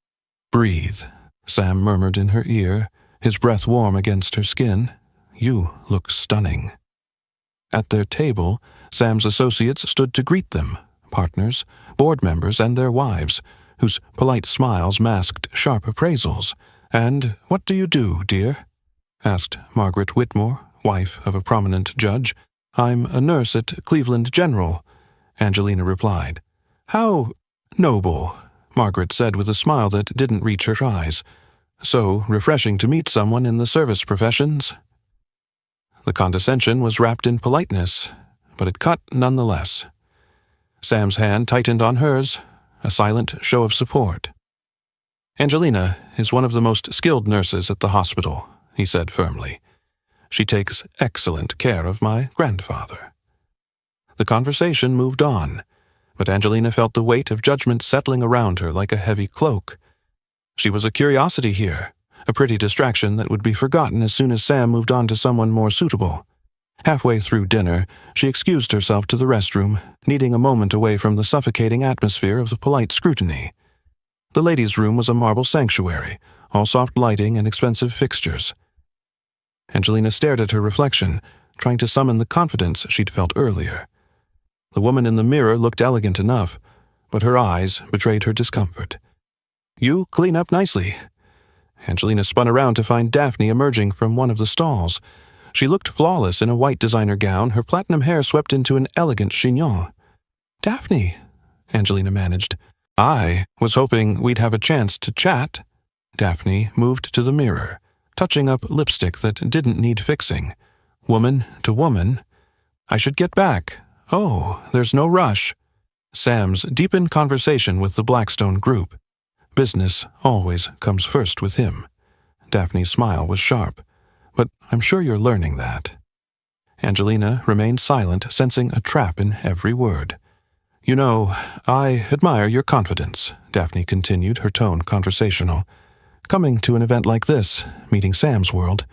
"Breathe," Sam murmured in her ear, his breath warm against her skin. "You look stunning." At their table, Sam's associates stood to greet them, partners, board members, and their wives, whose polite smiles masked sharp appraisals. "And what do you do, dear?" asked Margaret Whitmore, wife of a prominent judge. "I'm a nurse at Cleveland General," Angelina replied. "How noble," Margaret said with a smile that didn't reach her eyes. "So refreshing to meet someone in the service professions." The condescension was wrapped in politeness, but it cut nonetheless. Sam's hand tightened on hers, a silent show of support. "Angelina is one of the most skilled nurses at the hospital," he said firmly. "She takes excellent care of my grandfather." The conversation moved on, but Angelina felt the weight of judgment settling around her like a heavy cloak. She was a curiosity here, a pretty distraction that would be forgotten as soon as Sam moved on to someone more suitable. Halfway through dinner, she excused herself to the restroom, needing a moment away from the suffocating atmosphere of the polite scrutiny. The ladies' room was a marble sanctuary, all soft lighting and expensive fixtures. Angelina stared at her reflection, trying to summon the confidence she'd felt earlier. The woman in the mirror looked elegant enough, but her eyes betrayed her discomfort. "You clean up nicely." Angelina spun around to find Daphne emerging from one of the stalls. She looked flawless in a white designer gown, her platinum hair swept into an elegant chignon. "Daphne," Angelina managed. "I was hoping we'd have a chance to chat." Daphne moved to the mirror, touching up lipstick that didn't need fixing. Woman to woman. "I should get back. Oh, there's no rush." Sam's deepened conversation with the Blackstone group. Business always comes first with him. Daphne's smile was sharp. "But I'm sure you're learning that." Angelina remained silent, sensing a trap in every word. "You know, I admire your confidence," Daphne continued, her tone conversational. "Coming to an event like this, meeting Sam's world,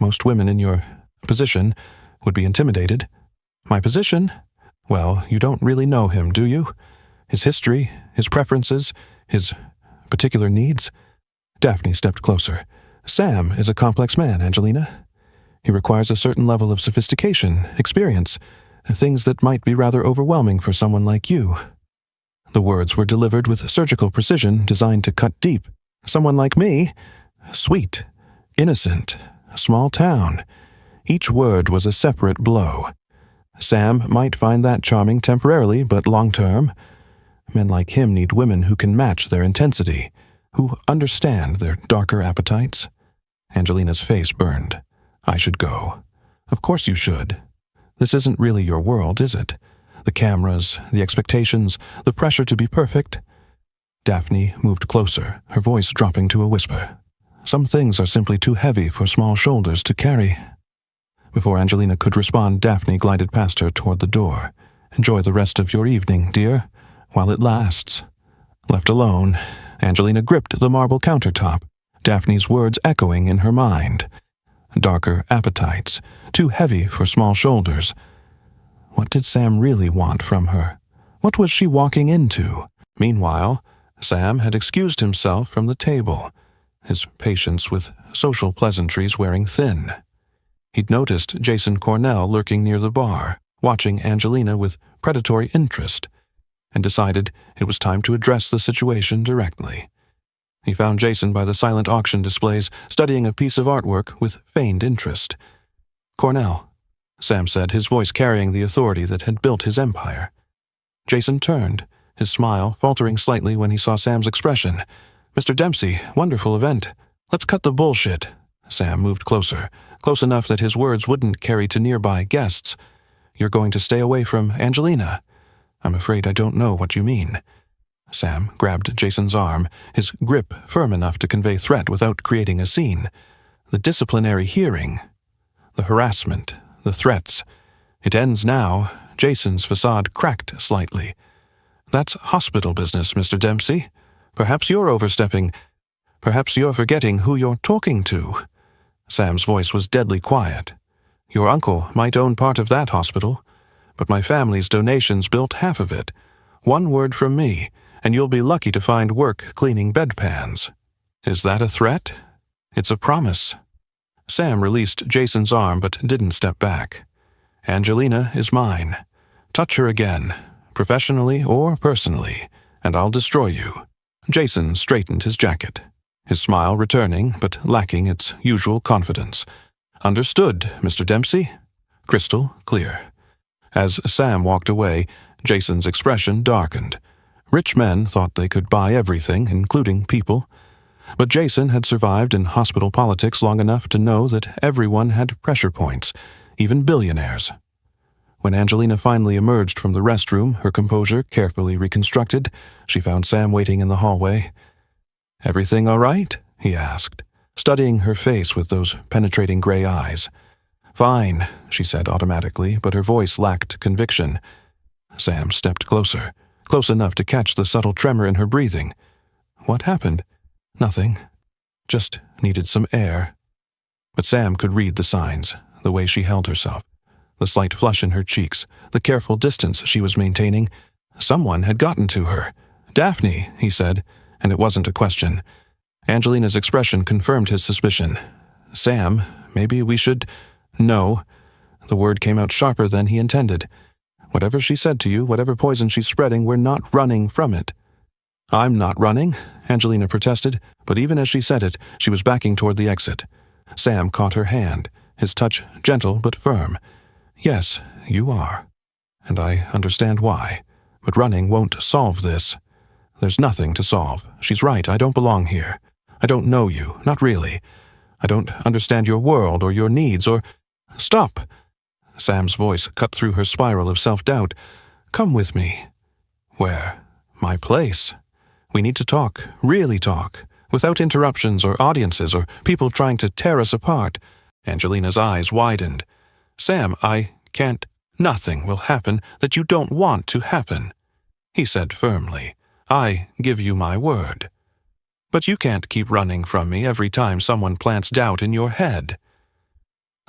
most women in your position would be intimidated." "My position? Well, you don't really know him, do you? His history, his preferences, his particular needs?" Daphne stepped closer. "Sam is a complex man, Angelina. He requires a certain level of sophistication, experience, things that might be rather overwhelming for someone like you." The words were delivered with surgical precision designed to cut deep. "Someone like me? Sweet, innocent, small town." Each word was a separate blow. Sam might find that charming temporarily, but long-term, men like him need women who can match their intensity, who understand their darker appetites. Angelina's face burned. "I should go." "Of course you should. This isn't really your world, is it? The cameras, the expectations, the pressure to be perfect." Daphne moved closer, her voice dropping to a whisper. "Some things are simply too heavy for small shoulders to carry." Before Angelina could respond, Daphne glided past her toward the door. "Enjoy the rest of your evening, dear, while it lasts." Left alone, Angelina gripped the marble countertop, Daphne's words echoing in her mind. Darker appetites, too heavy for small shoulders. What did Sam really want from her? What was she walking into? Meanwhile, Sam had excused himself from the table, his patience with social pleasantries wearing thin. He'd noticed Jason Cornell lurking near the bar, watching Angelina with predatory interest, and decided it was time to address the situation directly. He found Jason by the silent auction displays, studying a piece of artwork with feigned interest. "Cornell," Sam said, his voice carrying the authority that had built his empire. Jason turned, his smile faltering slightly when he saw Sam's expression. "Mr. Dempsey, wonderful event. Let's cut the bullshit." Sam moved closer, close enough that his words wouldn't carry to nearby guests. "You're going to stay away from Angelina?" "I'm afraid I don't know what you mean." Sam grabbed Jason's arm, his grip firm enough to convey threat without creating a scene. The disciplinary hearing, the harassment, the threats. It ends now. Jason's facade cracked slightly. "That's hospital business, Mr. Dempsey. Perhaps you're overstepping. Perhaps you're forgetting who you're talking to." Sam's voice was deadly quiet. "Your uncle might own part of that hospital, but my family's donations built half of it. One word from me, and you'll be lucky to find work cleaning bedpans." "Is that a threat?" "It's a promise." Sam released Jason's arm but didn't step back. "Angelina is mine. Touch her again, professionally or personally, and I'll destroy you." Jason straightened his jacket, his smile returning but lacking its usual confidence. "Understood, Mr. Dempsey." Crystal clear. As Sam walked away, Jason's expression darkened. Rich men thought they could buy everything, including people. But Jason had survived in hospital politics long enough to know that everyone had pressure points, even billionaires. When Angelina finally emerged from the restroom, her composure carefully reconstructed, she found Sam waiting in the hallway. "Everything all right?" he asked, studying her face with those penetrating gray eyes. "Fine," she said automatically, but her voice lacked conviction. Sam stepped closer, close enough to catch the subtle tremor in her breathing. "What happened?" "Nothing. Just needed some air." But Sam could read the signs, the way she held herself, the slight flush in her cheeks, the careful distance she was maintaining. Someone had gotten to her. "Daphne," he said, and it wasn't a question. Angelina's expression confirmed his suspicion. "Sam, maybe we should—" "No." The word came out sharper than he intended. "Whatever she said to you, whatever poison she's spreading, we're not running from it." "I'm not running," Angelina protested, but even as she said it, she was backing toward the exit. Sam caught her hand, his touch gentle but firm. "Yes, you are. And I understand why. But running won't solve this. There's nothing to solve. She's right, I don't belong here. I don't know you, not really. I don't understand your world or your needs or—" "Stop!" Sam's voice cut through her spiral of self-doubt. "Come with me." "Where?" "My place. We need to talk, really talk, without interruptions or audiences or people trying to tear us apart." Angelina's eyes widened. "Sam, I can't. Nothing will happen that you don't want to happen," he said firmly. "I give you my word. But you can't keep running from me every time someone plants doubt in your head."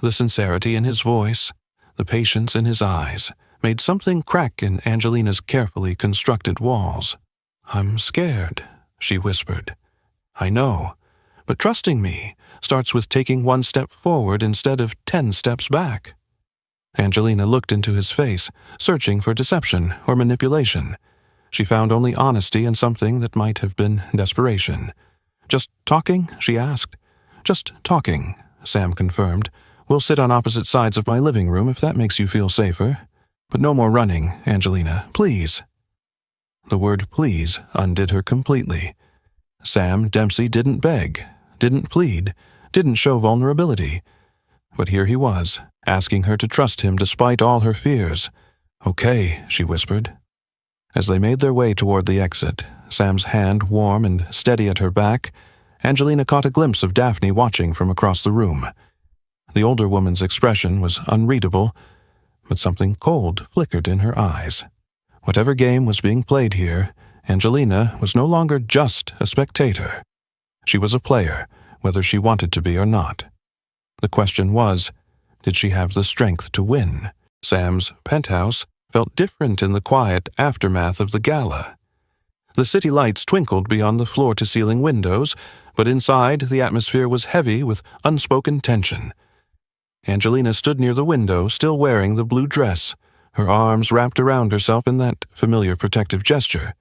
The sincerity in his voice, the patience in his eyes, made something crack in Angelina's carefully constructed walls. "I'm scared," she whispered. "I know, but trusting me starts with taking one step forward instead of 10 steps back." Angelina looked into his face, searching for deception or manipulation. She found only honesty and something that might have been desperation. "Just talking?" she asked. "Just talking," Sam confirmed. "We'll sit on opposite sides of my living room if that makes you feel safer. But no more running, Angelina, please." The word please undid her completely. Sam Dempsey didn't beg, didn't plead, didn't show vulnerability. But here he was, asking her to trust him despite all her fears. "Okay," she whispered. As they made their way toward the exit, Sam's hand warm and steady at her back, Angelina caught a glimpse of Daphne watching from across the room. The older woman's expression was unreadable, but something cold flickered in her eyes. Whatever game was being played here, Angelina was no longer just a spectator. She was a player, whether she wanted to be or not. The question was, did she have the strength to win? Sam's penthouse, felt different in the quiet aftermath of the gala. The city lights twinkled beyond the floor-to-ceiling windows, but inside the atmosphere was heavy with unspoken tension. Angelina stood near the window, still wearing the blue dress, her arms wrapped around herself in that familiar protective gesture.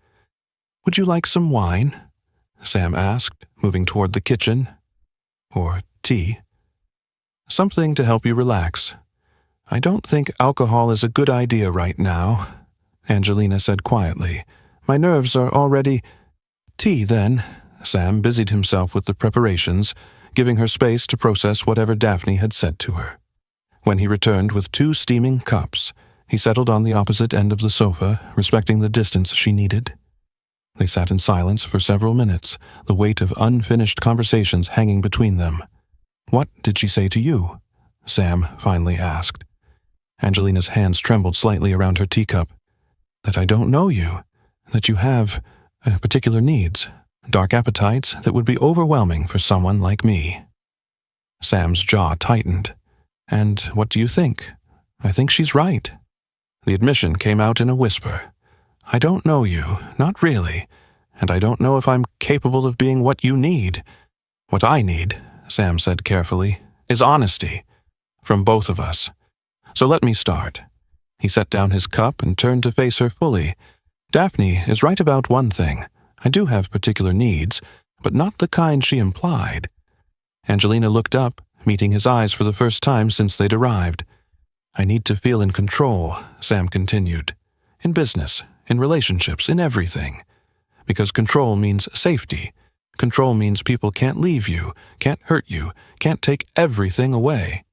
"Would you like some wine?" Sam asked, moving toward the kitchen. "Or tea?" "Something to help you relax. I don't think alcohol is a good idea right now," Angelina said quietly. "My nerves are already—" "Tea, then." Sam busied himself with the preparations, giving her space to process whatever Daphne had said to her. When he returned with 2 steaming cups, he settled on the opposite end of the sofa, respecting the distance she needed. They sat in silence for several minutes, the weight of unfinished conversations hanging between them. "What did she say to you?" Sam finally asked. Angelina's hands trembled slightly around her teacup. "That I don't know you, that you have particular needs, dark appetites that would be overwhelming for someone like me." Sam's jaw tightened. "And what do you think?" "I think she's right." The admission came out in a whisper. "I don't know you, not really, and I don't know if I'm capable of being what you need. What I need," Sam said carefully, "is honesty. From both of us. So let me start." He set down his cup and turned to face her fully. "Daphne is right about one thing. I do have particular needs, but not the kind she implied." Angelina looked up, meeting his eyes for the first time since they'd arrived. "I need to feel in control," Sam continued. "In business, in relationships, in everything. Because control means safety. Control means people can't leave you, can't hurt you, can't take everything away."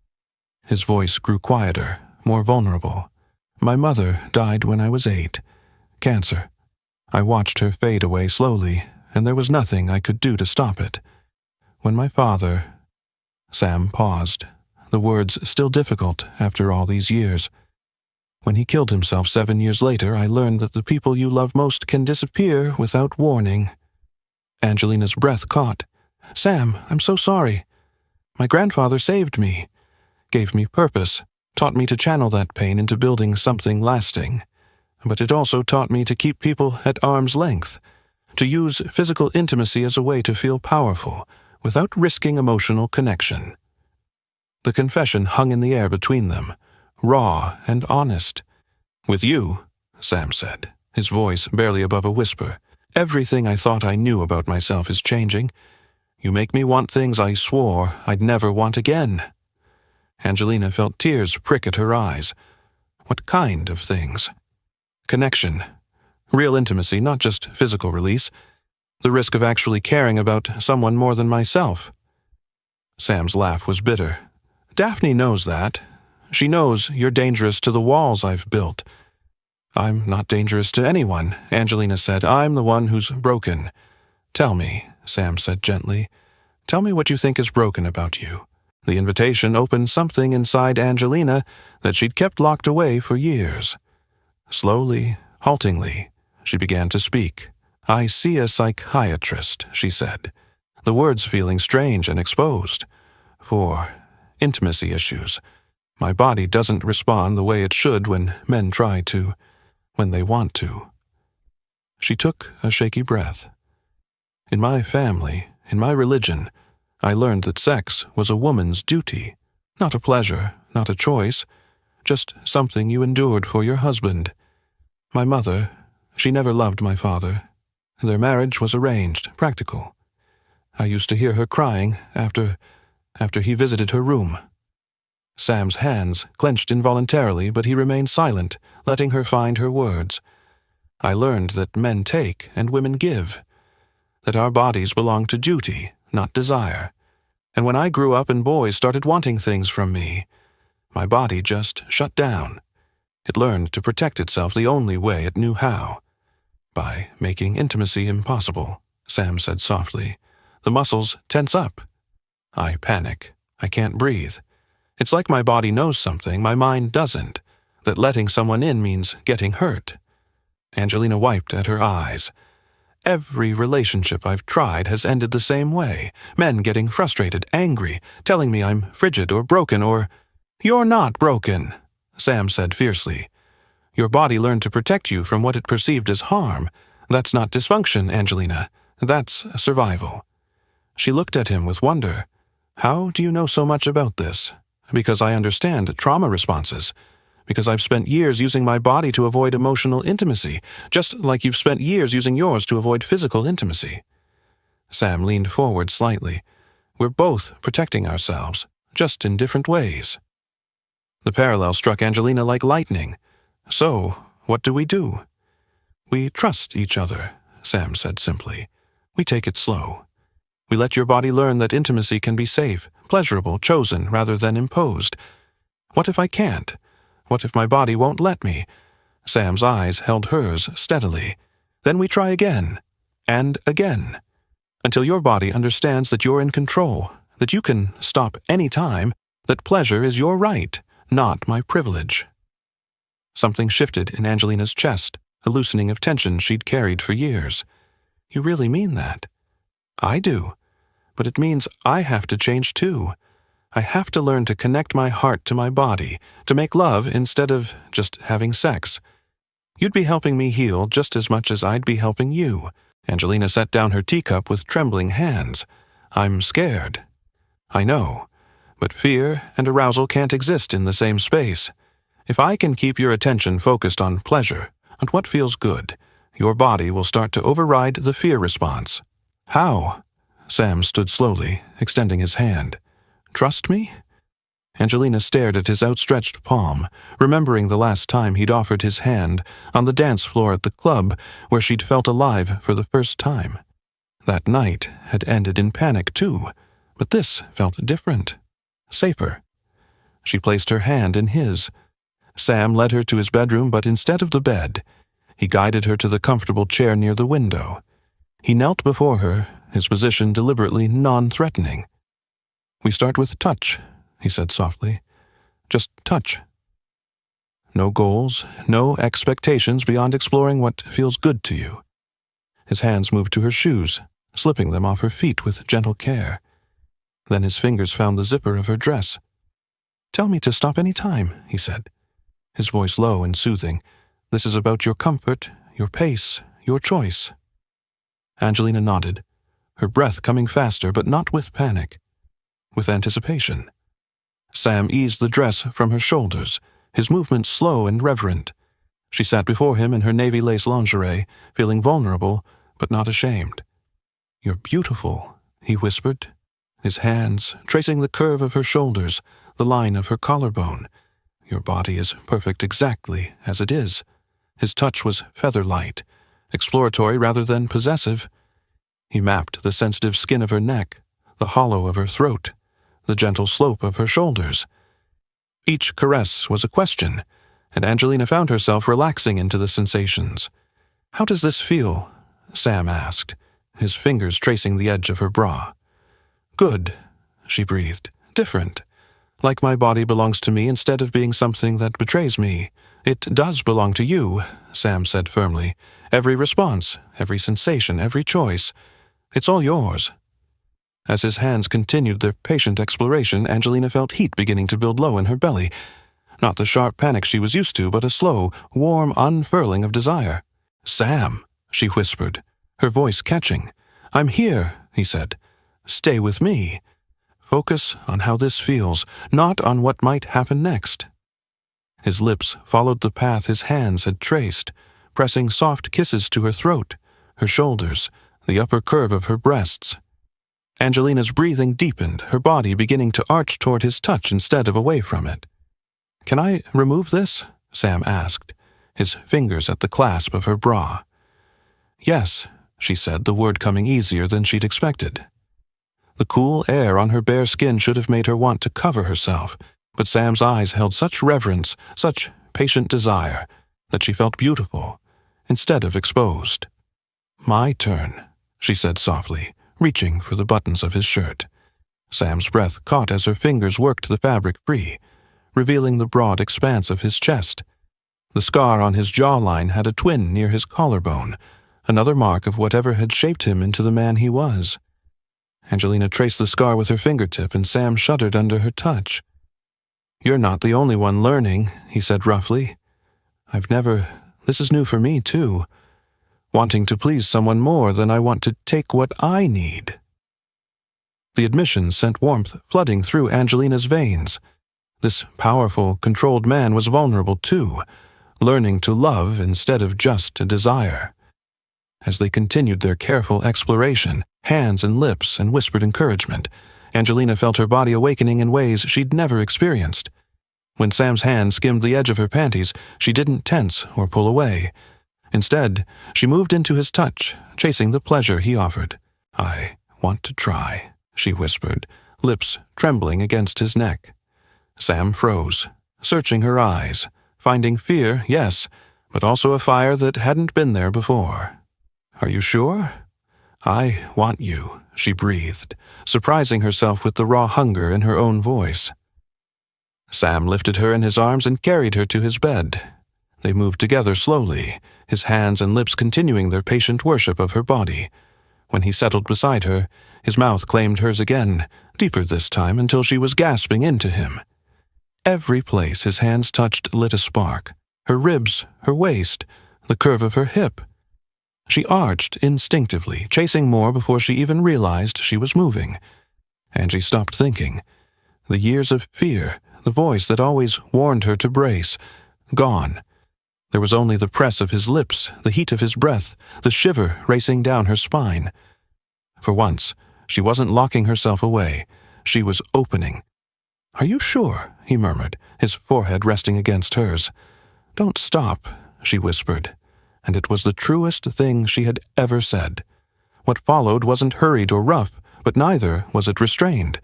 His voice grew quieter, more vulnerable. "My mother died when I was 8. Cancer. I watched her fade away slowly, and there was nothing I could do to stop it. When my father—" Sam paused, the words still difficult after all these years. "When he killed himself 7 years later, I learned that the people you love most can disappear without warning." Angelina's breath caught. "Sam, I'm so sorry. My grandfather saved me, gave me purpose, taught me to channel that pain into building something lasting. But it also taught me to keep people at arm's length, to use physical intimacy as a way to feel powerful, without risking emotional connection." The confession hung in the air between them, raw and honest. "With you," Sam said, his voice barely above a whisper, "everything I thought I knew about myself is changing. You make me want things I swore I'd never want again." Angelina felt tears prick at her eyes. What kind of things? Connection. Real intimacy, not just physical release. The risk of actually caring about someone more than myself. Sam's laugh was bitter. "Daphne knows that. She knows you're dangerous to the walls I've built." "I'm not dangerous to anyone," Angelina said. "I'm the one who's broken." "Tell me," Sam said gently. "Tell me what you think is broken about you." The invitation opened something inside Angelina that she'd kept locked away for years. Slowly, haltingly, she began to speak. "I see a psychiatrist," she said, the words feeling strange and exposed. "For intimacy issues. My body doesn't respond the way it should when men try to, when they want to." She took a shaky breath. "In my family, in my religion, I learned that sex was a woman's duty, not a pleasure, not a choice, just something you endured for your husband. My mother, she never loved my father. Their marriage was arranged, practical. I used to hear her crying after he visited her room." Sam's hands clenched involuntarily, but he remained silent, letting her find her words. "I learned that men take and women give, that our bodies belong to duty, not desire. And when I grew up and boys started wanting things from me, my body just shut down. It learned to protect itself the only way it knew how. By making intimacy impossible," Sam said softly. "The muscles tense up. I panic. I can't breathe. It's like my body knows something my mind doesn't, that letting someone in means getting hurt." Angelina wiped at her eyes. "Every relationship I've tried has ended the same way. Men getting frustrated, angry, telling me I'm frigid or broken or—" "You're not broken," Sam said fiercely. Your body learned to protect you from what it perceived as harm. That's not dysfunction, Angelina. That's survival. She looked at him with wonder. How do you know so much about this? Because I understand trauma responses. Because I've spent years using my body to avoid emotional intimacy, just like you've spent years using yours to avoid physical intimacy. Sam leaned forward slightly. We're both protecting ourselves, just in different ways. The parallel struck Angelina like lightning. So, what do? We trust each other, Sam said simply. We take it slow. We let your body learn that intimacy can be safe, pleasurable, chosen rather than imposed. What if I can't? What if my body won't let me? Sam's eyes held hers steadily. Then we try again, and again, until your body understands that you're in control, that you can stop any time, that pleasure is your right, not my privilege. Something shifted in Angelina's chest, a loosening of tension she'd carried for years. You really mean that? I do. But it means I have to change too. I have to learn to connect my heart to my body, to make love instead of just having sex. You'd be helping me heal just as much as I'd be helping you. Angelina set down her teacup with trembling hands. I'm scared. I know. But fear and arousal can't exist in the same space. If I can keep your attention focused on pleasure, on what feels good, your body will start to override the fear response. How? Sam stood slowly, extending his hand. Trust me? Angelina stared at his outstretched palm, remembering the last time he'd offered his hand on the dance floor at the club where she'd felt alive for the first time. That night had ended in panic too, but this felt different, safer. She placed her hand in his. Sam led her to his bedroom, but instead of the bed, he guided her to the comfortable chair near the window. He knelt before her, his position deliberately non-threatening. We start with touch, he said softly. Just touch. No goals, no expectations beyond exploring what feels good to you. His hands moved to her shoes, slipping them off her feet with gentle care. Then his fingers found the zipper of her dress. Tell me to stop any time, he said, his voice low and soothing. This is about your comfort, your pace, your choice. Angelina nodded, her breath coming faster, but not with panic, with anticipation. Sam eased the dress from her shoulders, his movements slow and reverent. She sat before him in her navy lace lingerie, feeling vulnerable, but not ashamed. You're beautiful, he whispered, his hands tracing the curve of her shoulders, the line of her collarbone. Your body is perfect exactly as it is. His touch was feather-light, exploratory rather than possessive. He mapped the sensitive skin of her neck, the hollow of her throat, the gentle slope of her shoulders. Each caress was a question, and Angelina found herself relaxing into the sensations. How does this feel? Sam asked, his fingers tracing the edge of her bra. Good, she breathed. Different. Like my body belongs to me instead of being something that betrays me. It does belong to you, Sam said firmly. Every response, every sensation, every choice. It's all yours. As his hands continued their patient exploration, Angelina felt heat beginning to build low in her belly. Not the sharp panic she was used to, but a slow, warm unfurling of desire. Sam, she whispered, her voice catching. I'm here, he said. Stay with me. Focus on how this feels, not on what might happen next. His lips followed the path his hands had traced, pressing soft kisses to her throat, her shoulders, the upper curve of her breasts. Angelina's breathing deepened, her body beginning to arch toward his touch instead of away from it. Can I remove this? Sam asked, his fingers at the clasp of her bra. Yes, she said, the word coming easier than she'd expected. The cool air on her bare skin should have made her want to cover herself, but Sam's eyes held such reverence, such patient desire, that she felt beautiful, instead of exposed. My turn, she said softly, reaching for the buttons of his shirt. Sam's breath caught as her fingers worked the fabric free, revealing the broad expanse of his chest. The scar on his jawline had a twin near his collarbone, another mark of whatever had shaped him into the man he was. Angelina traced the scar with her fingertip, and Sam shuddered under her touch. You're not the only one learning, he said roughly. This is new for me, too. Wanting to please someone more than I want to take what I need." The admission sent warmth flooding through Angelina's veins. This powerful, controlled man was vulnerable too, learning to love instead of just to desire. As they continued their careful exploration, hands and lips and whispered encouragement, Angelina felt her body awakening in ways she'd never experienced. When Sam's hand skimmed the edge of her panties, she didn't tense or pull away. Instead, she moved into his touch, chasing the pleasure he offered. "I want to try," she whispered, lips trembling against his neck. Sam froze, searching her eyes, finding fear, yes, but also a fire that hadn't been there before. "Are you sure?" "I want you," she breathed, surprising herself with the raw hunger in her own voice. Sam lifted her in his arms and carried her to his bed. They moved together slowly, his hands and lips continuing their patient worship of her body. When he settled beside her, his mouth claimed hers again, deeper this time until she was gasping into him. Every place his hands touched lit a spark, her ribs, her waist, the curve of her hip. She arched instinctively, chasing more before she even realized she was moving. Angie stopped thinking. The years of fear, the voice that always warned her to brace, gone. There was only the press of his lips, the heat of his breath, the shiver racing down her spine. For once, she wasn't locking herself away. She was opening. "Are you sure?" he murmured, his forehead resting against hers. "Don't stop," she whispered, and it was the truest thing she had ever said. What followed wasn't hurried or rough, but neither was it restrained.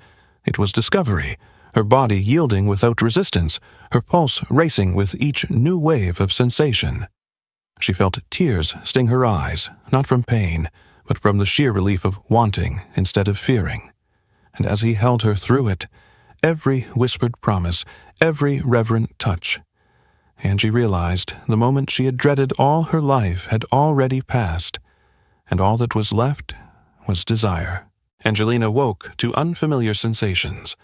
It was discovery, her body yielding without resistance, her pulse racing with each new wave of sensation. She felt tears sting her eyes, not from pain, but from the sheer relief of wanting instead of fearing. And as he held her through it, every whispered promise, every reverent touch, Angie realized the moment she had dreaded all her life had already passed, and all that was left was desire. Angelina woke to unfamiliar sensations.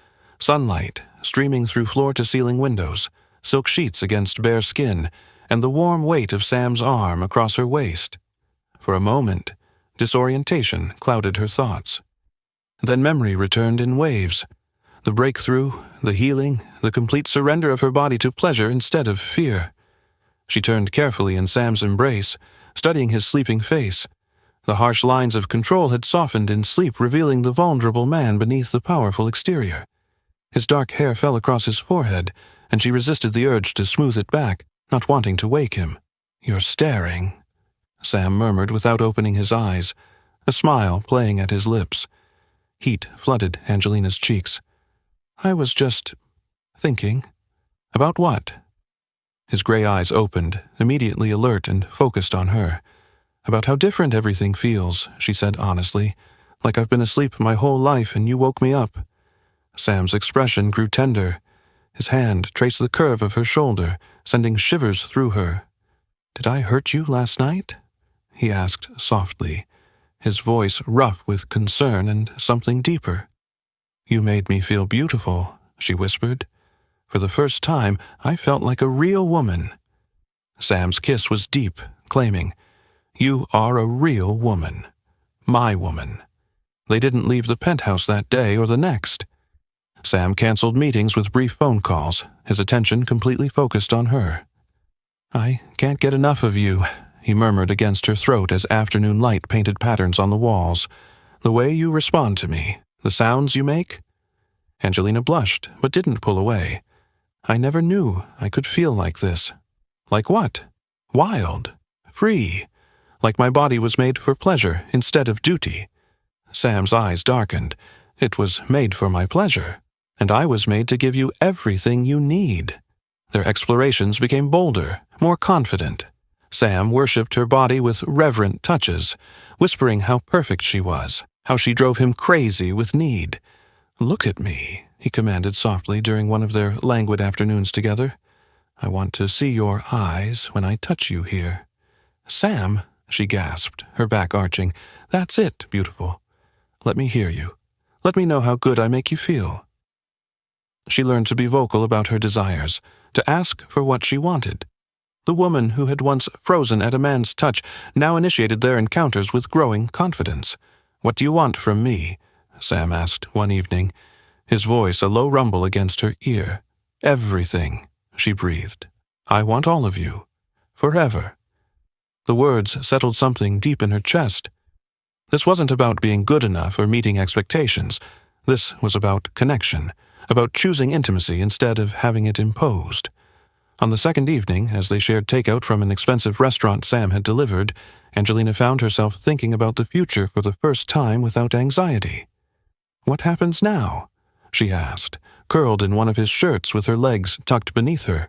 Sunlight streaming through floor-to-ceiling windows, silk sheets against bare skin, and the warm weight of Sam's arm across her waist. For a moment, disorientation clouded her thoughts. Then memory returned in waves. The breakthrough, the healing, the complete surrender of her body to pleasure instead of fear. She turned carefully in Sam's embrace, studying his sleeping face. The harsh lines of control had softened in sleep, revealing the vulnerable man beneath the powerful exterior. His dark hair fell across his forehead, and she resisted the urge to smooth it back, not wanting to wake him. "You're staring," Sam murmured without opening his eyes, a smile playing at his lips. Heat flooded Angelina's cheeks. "I was just thinking." "About what?" His gray eyes opened, immediately alert and focused on her. "About how different everything feels," she said honestly, "like I've been asleep my whole life and you woke me up." Sam's expression grew tender. His hand traced the curve of her shoulder, sending shivers through her. "Did I hurt you last night?" he asked softly, his voice rough with concern and something deeper. "You made me feel beautiful," she whispered. "For the first time, I felt like a real woman." Sam's kiss was deep, claiming, "You are a real woman. My woman." They didn't leave the penthouse that day or the next. Sam canceled meetings with brief phone calls, his attention completely focused on her. "I can't get enough of you," he murmured against her throat as afternoon light painted patterns on the walls. "The way you respond to me, the sounds you make." Angelina blushed, but didn't pull away. "I never knew I could feel like this." "Like what?" "Wild. Free. Like my body was made for pleasure instead of duty." Sam's eyes darkened. "It was made for my pleasure, and I was made to give you everything you need." Their explorations became bolder, more confident. Sam worshipped her body with reverent touches, whispering how perfect she was, how she drove him crazy with need. "Look at me," he commanded softly during one of their languid afternoons together. "I want to see your eyes when I touch you here." "Sam," she gasped, her back arching, "that's it, beautiful. Let me hear you. Let me know how good I make you feel." She learned to be vocal about her desires, to ask for what she wanted. The woman who had once frozen at a man's touch now initiated their encounters with growing confidence. "What do you want from me?" Sam asked one evening, his voice a low rumble against her ear. "Everything," she breathed. "I want all of you. Forever." The words settled something deep in her chest. This wasn't about being good enough or meeting expectations. This was about connection, about choosing intimacy instead of having it imposed. On the second evening, as they shared takeout from an expensive restaurant Sam had delivered, Angelina found herself thinking about the future for the first time without anxiety. "What happens now?" she asked, curled in one of his shirts with her legs tucked beneath her.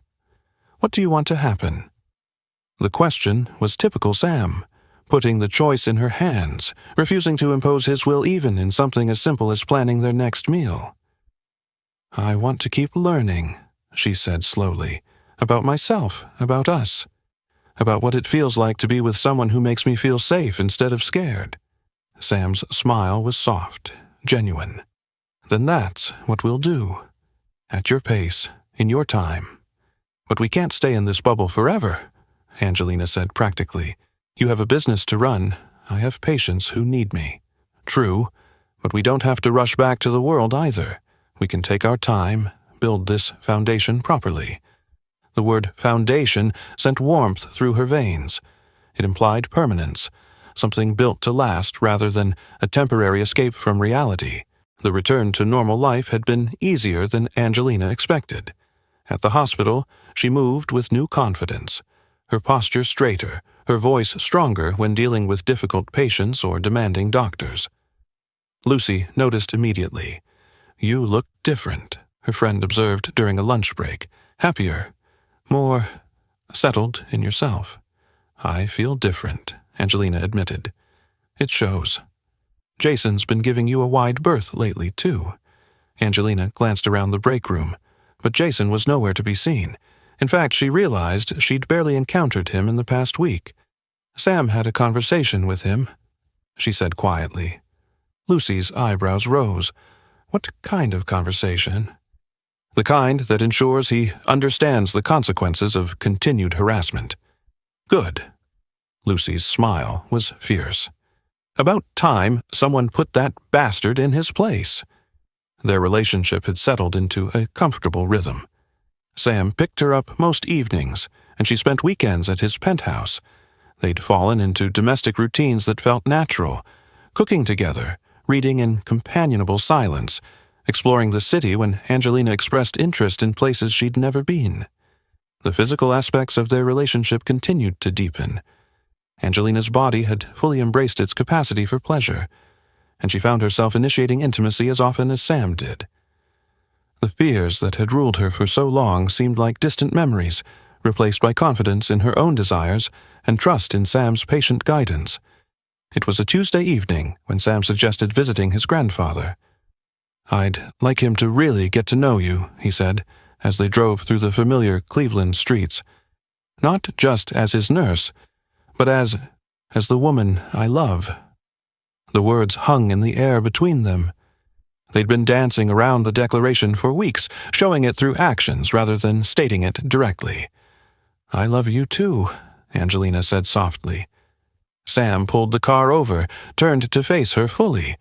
"What do you want to happen?" The question was typical Sam, putting the choice in her hands, refusing to impose his will even in something as simple as planning their next meal. "I want to keep learning," she said slowly, "about myself, about us, about what it feels like to be with someone who makes me feel safe instead of scared." Sam's smile was soft, genuine. "Then that's what we'll do. At your pace, in your time. But we can't stay in this bubble forever," Angelina said practically. "You have a business to run. I have patients who need me." "True, but we don't have to rush back to the world either. We can take our time, build this foundation properly." The word foundation sent warmth through her veins. It implied permanence, something built to last rather than a temporary escape from reality. The return to normal life had been easier than Angelina expected. At the hospital, she moved with new confidence, her posture straighter, her voice stronger when dealing with difficult patients or demanding doctors. Lucy noticed immediately. "You look different," her friend observed during a lunch break. "Happier. More settled in yourself." "I feel different," Angelina admitted. "It shows. Jason's been giving you a wide berth lately, too." Angelina glanced around the break room, but Jason was nowhere to be seen. In fact, she realized she'd barely encountered him in the past week. "Sam had a conversation with him," she said quietly. Lucy's eyebrows rose. "What kind of conversation?" "The kind that ensures he understands the consequences of continued harassment." "Good." Lucy's smile was fierce. "About time someone put that bastard in his place." Their relationship had settled into a comfortable rhythm. Sam picked her up most evenings, and she spent weekends at his penthouse. They'd fallen into domestic routines that felt natural, cooking together, reading in companionable silence, exploring the city when Angelina expressed interest in places she'd never been. The physical aspects of their relationship continued to deepen. Angelina's body had fully embraced its capacity for pleasure, and she found herself initiating intimacy as often as Sam did. The fears that had ruled her for so long seemed like distant memories, replaced by confidence in her own desires and trust in Sam's patient guidance. It was a Tuesday evening when Sam suggested visiting his grandfather. "I'd like him to really get to know you," he said, as they drove through the familiar Cleveland streets. "Not just as his nurse, but as the woman I love." The words hung in the air between them. They'd been dancing around the declaration for weeks, showing it through actions rather than stating it directly. "I love you too," Angelina said softly. Sam pulled the car over, turned to face her fully.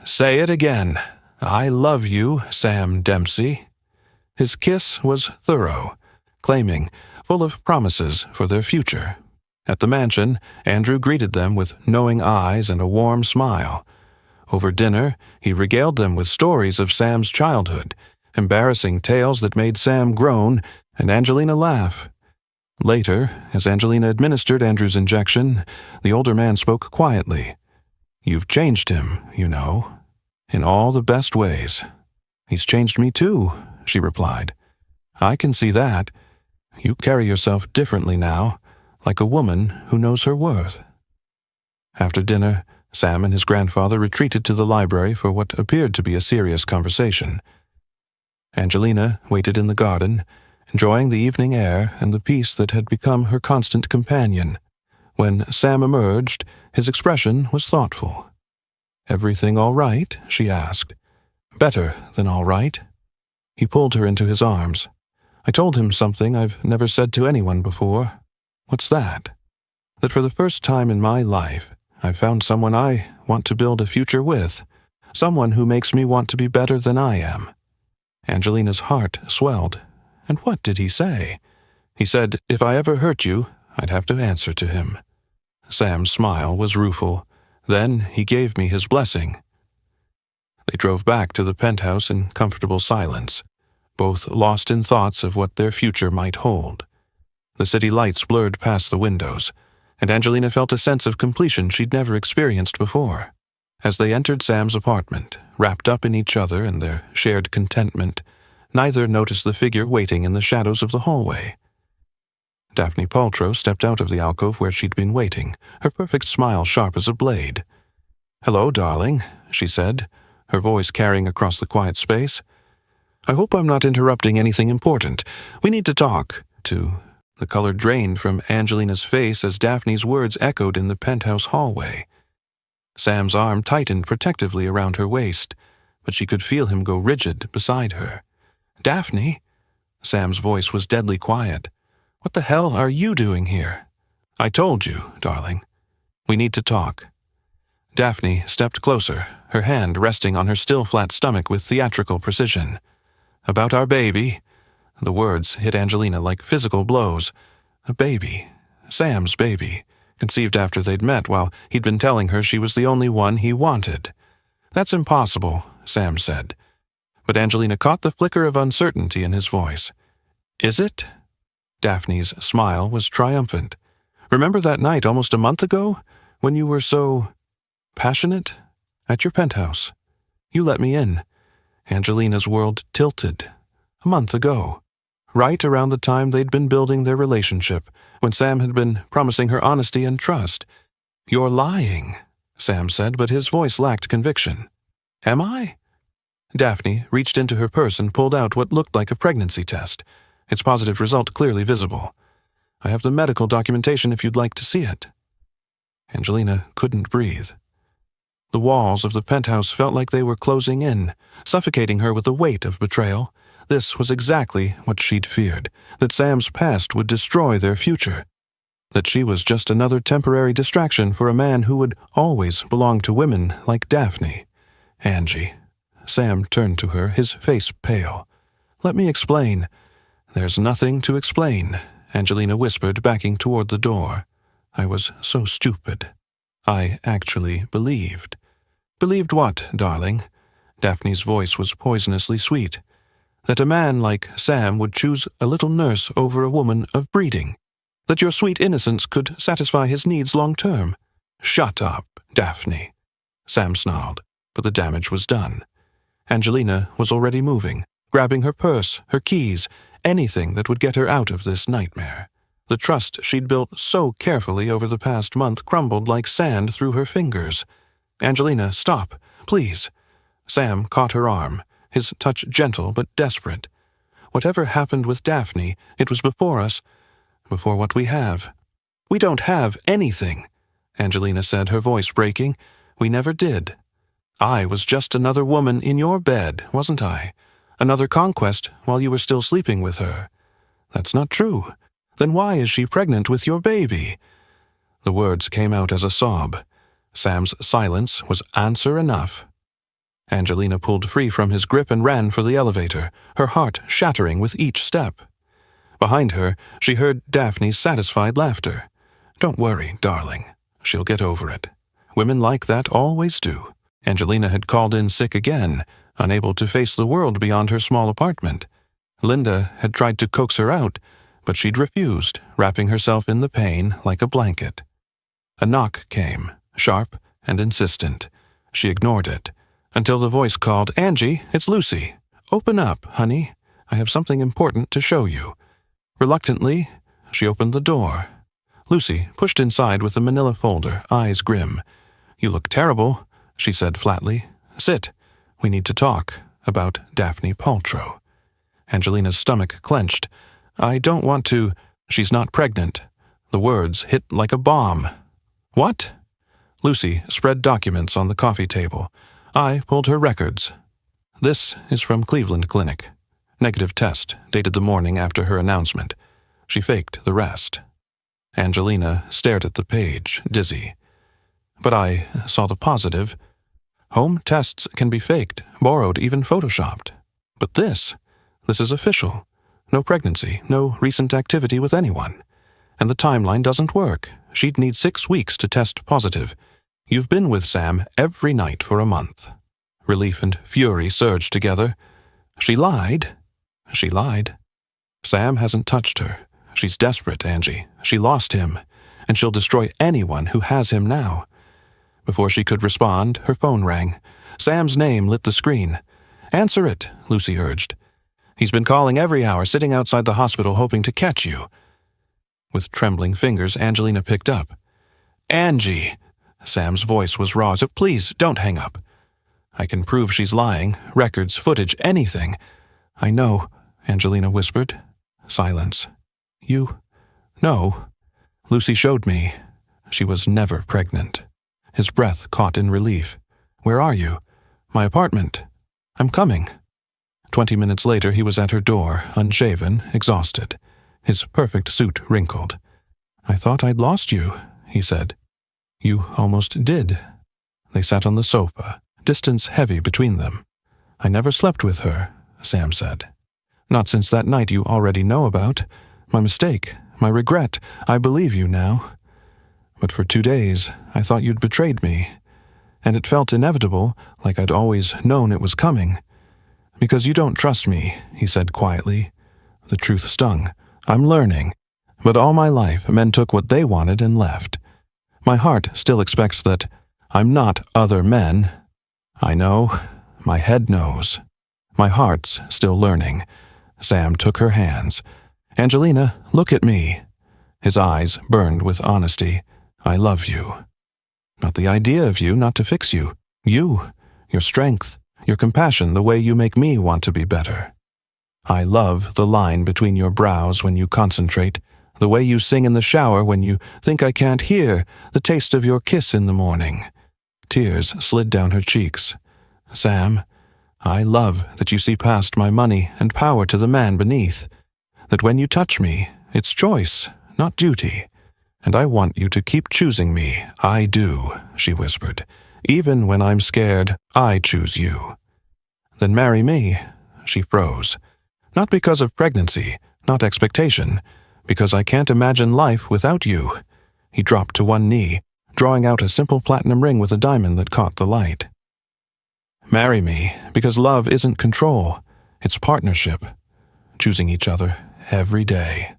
"Say it again. I love you, Sam Dempsey." His kiss was thorough, claiming, full of promises for their future. At the mansion, Andrew greeted them with knowing eyes and a warm smile. Over dinner, he regaled them with stories of Sam's childhood, embarrassing tales that made Sam groan and Angelina laugh. Later, as Angelina administered Andrew's injection, the older man spoke quietly. "You've changed him, you know, in all the best ways." "He's changed me too," she replied. "I can see that. You carry yourself differently now, like a woman who knows her worth." After dinner, Sam and his grandfather retreated to the library for what appeared to be a serious conversation. Angelina waited in the garden, enjoying the evening air and the peace that had become her constant companion. When Sam emerged, his expression was thoughtful. "Everything all right?" she asked. "Better than all right." He pulled her into his arms. "I told him something I've never said to anyone before," What's that? That for the first time in my life, I've found someone I want to build a future with, someone who makes me want to be better than I am. Angelina's heart swelled. And what did he say? He said, if I ever hurt you, I'd have to answer to him. Sam's smile was rueful. Then he gave me his blessing. They drove back to the penthouse in comfortable silence, both lost in thoughts of what their future might hold. The city lights blurred past the windows, and Angelina felt a sense of completion she'd never experienced before. As they entered Sam's apartment, wrapped up in each other and their shared contentment, neither noticed the figure waiting in the shadows of the hallway. Daphne Paltrow stepped out of the alcove where she'd been waiting, her perfect smile sharp as a blade. "Hello, darling," she said, her voice carrying across the quiet space. "I hope I'm not interrupting anything important. We need to talk." The color drained from Angelina's face as Daphne's words echoed in the penthouse hallway. Sam's arm tightened protectively around her waist, but she could feel him go rigid beside her. "Daphne?" Sam's voice was deadly quiet. "What the hell are you doing here?" "I told you, darling. We need to talk." Daphne stepped closer, her hand resting on her still flat stomach with theatrical precision. "About our baby." The words hit Angelina like physical blows. A baby. Sam's baby. Conceived after they'd met while he'd been telling her she was the only one he wanted. "That's impossible," Sam said. But Angelina caught the flicker of uncertainty in his voice. "Is it?" Daphne's smile was triumphant. "Remember that night almost a month ago, when you were so passionate? At your penthouse. You let me in." Angelina's world tilted. A month ago. Right around the time they'd been building their relationship, when Sam had been promising her honesty and trust. "You're lying," Sam said, but his voice lacked conviction. "Am I?" Daphne reached into her purse and pulled out what looked like a pregnancy test, its positive result clearly visible. "I have the medical documentation if you'd like to see it." Angelina couldn't breathe. The walls of the penthouse felt like they were closing in, suffocating her with the weight of betrayal. This was exactly what she'd feared, that Sam's past would destroy their future, that she was just another temporary distraction for a man who would always belong to women like Daphne. "Angie." Sam turned to her, his face pale. "Let me explain." "There's nothing to explain," Angelina whispered, backing toward the door. "I was so stupid. I actually believed." "Believed what, darling?" Daphne's voice was poisonously sweet. "That a man like Sam would choose a little nurse over a woman of breeding. That your sweet innocence could satisfy his needs long term." "Shut up, Daphne," Sam snarled, but the damage was done. Angelina was already moving, grabbing her purse, her keys, anything that would get her out of this nightmare. The trust she'd built so carefully over the past month crumbled like sand through her fingers. "Angelina, stop, please." Sam caught her arm, his touch gentle but desperate. "Whatever happened with Daphne, it was before us, before what we have." "We don't have anything," Angelina said, her voice breaking. "We never did. I was just another woman in your bed, wasn't I? Another conquest while you were still sleeping with her." "That's not true. Then why is she pregnant with your baby?" The words came out as a sob. Sam's silence was answer enough. Angelina pulled free from his grip and ran for the elevator, her heart shattering with each step. Behind her, she heard Daphne's satisfied laughter. "Don't worry, darling. She'll get over it. Women like that always do." Angelina had called in sick again, unable to face the world beyond her small apartment. Linda had tried to coax her out, but she'd refused, wrapping herself in the pain like a blanket. A knock came, sharp and insistent. She ignored it, until the voice called, "Angie, it's Lucy. Open up, honey. I have something important to show you." Reluctantly, she opened the door. Lucy pushed inside with a manila folder, eyes grim. "You look terrible," she said flatly. "Sit. We need to talk about Daphne Paltrow." Angelina's stomach clenched. "I don't want to—" "She's not pregnant." The words hit like a bomb. "What?" Lucy spread documents on the coffee table. I pulled her records. "This is from Cleveland Clinic. Negative test, dated the morning after her announcement. She faked the rest." Angelina stared at the page, dizzy. But I saw the positive. Home tests can be faked, borrowed, even photoshopped. But this is official. No pregnancy, no recent activity with anyone. And the timeline doesn't work. She'd need 6 weeks to test positive. You've been with Sam every night for a month. Relief and fury surged together. She lied. She lied. Sam hasn't touched her. She's desperate, Angie. She lost him, and she'll destroy anyone who has him now. Before she could respond, her phone rang. Sam's name lit the screen. "Answer it," Lucy urged. "He's been calling every hour, sitting outside the hospital hoping to catch you." With trembling fingers, Angelina picked up. "Angie!" Sam's voice was raw. "So please, don't hang up. I can prove she's lying. Records, footage, anything." "I know," Angelina whispered. Silence. "You? No." Lucy showed me. She was never pregnant. His breath caught in relief. "Where are you?" "My apartment." "I'm coming." 20 minutes later, he was at her door, unshaven, exhausted, his perfect suit wrinkled. "I thought I'd lost you," he said. "You almost did." They sat on the sofa, distance heavy between them. "I never slept with her," Sam said. "Not since that night you already know about. My mistake, my regret. I believe you now. But for 2 days, I thought you'd betrayed me. And it felt inevitable, like I'd always known it was coming. Because you don't trust me," he said quietly. The truth stung. "I'm learning. But all my life, men took what they wanted and left. My heart still expects that I'm not other men. I know. My head knows. My heart's still learning." Sam took her hands. "Angelina, look at me." His eyes burned with honesty. "I love you. Not the idea of you, not to fix you. You, your strength, your compassion, the way you make me want to be better. I love the line between your brows when you concentrate, the way you sing in the shower when you think I can't hear, the taste of your kiss in the morning." Tears slid down her cheeks. "Sam, I love that you see past my money and power to the man beneath. That when you touch me, it's choice, not duty. And I want you to keep choosing me. I do," she whispered. "Even when I'm scared, I choose you." "Then marry me." She froze. "Not because of pregnancy, not expectation, because I can't imagine life without you." He dropped to one knee, drawing out a simple platinum ring with a diamond that caught the light. "Marry me, because love isn't control, it's partnership. Choosing each other every day."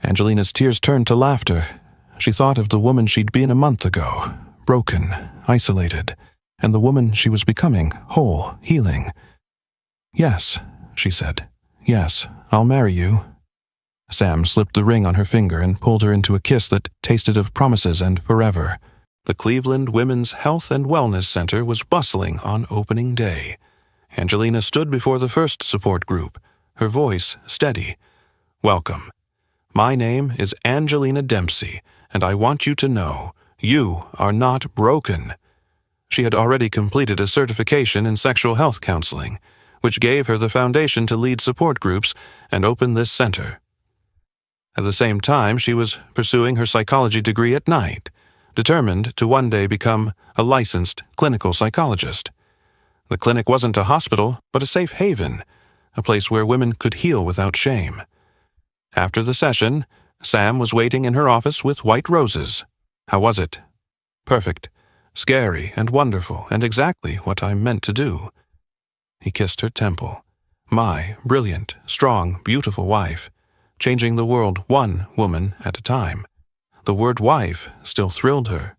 Angelina's tears turned to laughter. She thought of the woman she'd been a month ago, broken, isolated, and the woman she was becoming, whole, healing. "Yes," she said. "Yes, I'll marry you." Sam slipped the ring on her finger and pulled her into a kiss that tasted of promises and forever. The Cleveland Women's Health and Wellness Center was bustling on opening day. Angelina stood before the first support group, her voice steady. "Welcome. My name is Angelina Dempsey, and I want you to know, you are not broken." She had already completed a certification in sexual health counseling, which gave her the foundation to lead support groups and open this center. At the same time, she was pursuing her psychology degree at night, determined to one day become a licensed clinical psychologist. The clinic wasn't a hospital, but a safe haven, a place where women could heal without shame. After the session, Sam was waiting in her office with white roses. "How was it?" "Perfect. Scary and wonderful, and exactly what I meant to do." He kissed her temple. "My brilliant, strong, beautiful wife, changing the world one woman at a time." The word wife still thrilled her.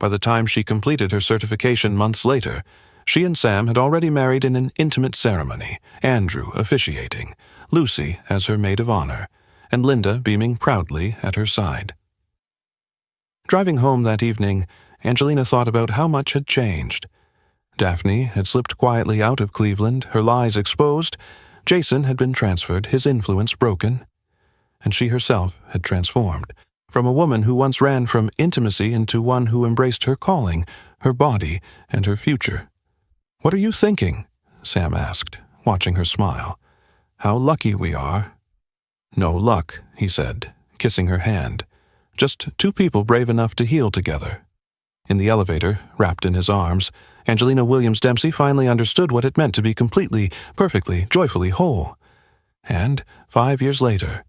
By the time she completed her certification months later, she and Sam had already married in an intimate ceremony, Andrew officiating, Lucy as her maid of honor, and Linda beaming proudly at her side. Driving home that evening, Angelina thought about how much had changed. Daphne had slipped quietly out of Cleveland, her lies exposed. Jason had been transferred, his influence broken. And she herself had transformed, from a woman who once ran from intimacy into one who embraced her calling, her body, and her future. "What are you thinking?" Sam asked, watching her smile. "How lucky we are." "No luck," he said, kissing her hand. Just two people brave enough to heal together. In the elevator, wrapped in his arms, Angelina Williams Dempsey finally understood what it meant to be completely, perfectly, joyfully whole. And 5 years later,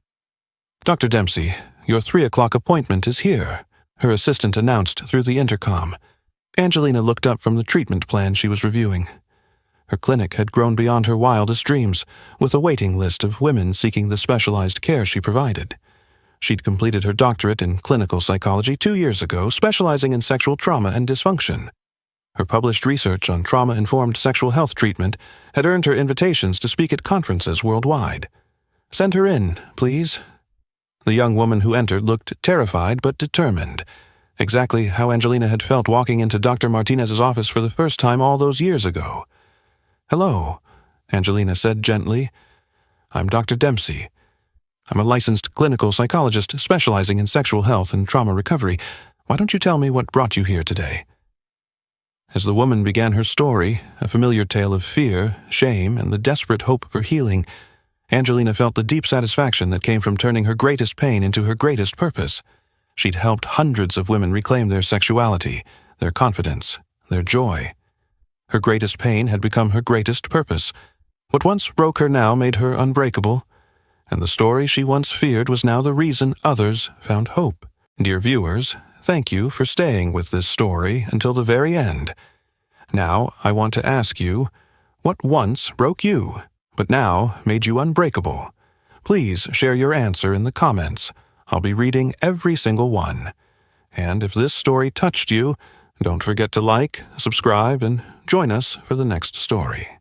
"Dr. Dempsey, your 3 o'clock appointment is here," her assistant announced through the intercom. Angelina looked up from the treatment plan she was reviewing. Her clinic had grown beyond her wildest dreams, with a waiting list of women seeking the specialized care she provided. She'd completed her doctorate in clinical psychology 2 years ago, specializing in sexual trauma and dysfunction. Her published research on trauma-informed sexual health treatment had earned her invitations to speak at conferences worldwide. "Send her in, please." The young woman who entered looked terrified but determined, exactly how Angelina had felt walking into Dr. Martinez's office for the first time all those years ago. "Hello," Angelina said gently. "I'm Dr. Dempsey. I'm a licensed clinical psychologist specializing in sexual health and trauma recovery. Why don't you tell me what brought you here today?" As the woman began her story, a familiar tale of fear, shame, and the desperate hope for healing, Angelina felt the deep satisfaction that came from turning her greatest pain into her greatest purpose. She'd helped hundreds of women reclaim their sexuality, their confidence, their joy. Her greatest pain had become her greatest purpose. What once broke her now made her unbreakable, and the story she once feared was now the reason others found hope. Dear viewers, thank you for staying with this story until the very end. Now, I want to ask you, what once broke you, but now made you unbreakable? Please share your answer in the comments. I'll be reading every single one. And if this story touched you, don't forget to like, subscribe, and join us for the next story.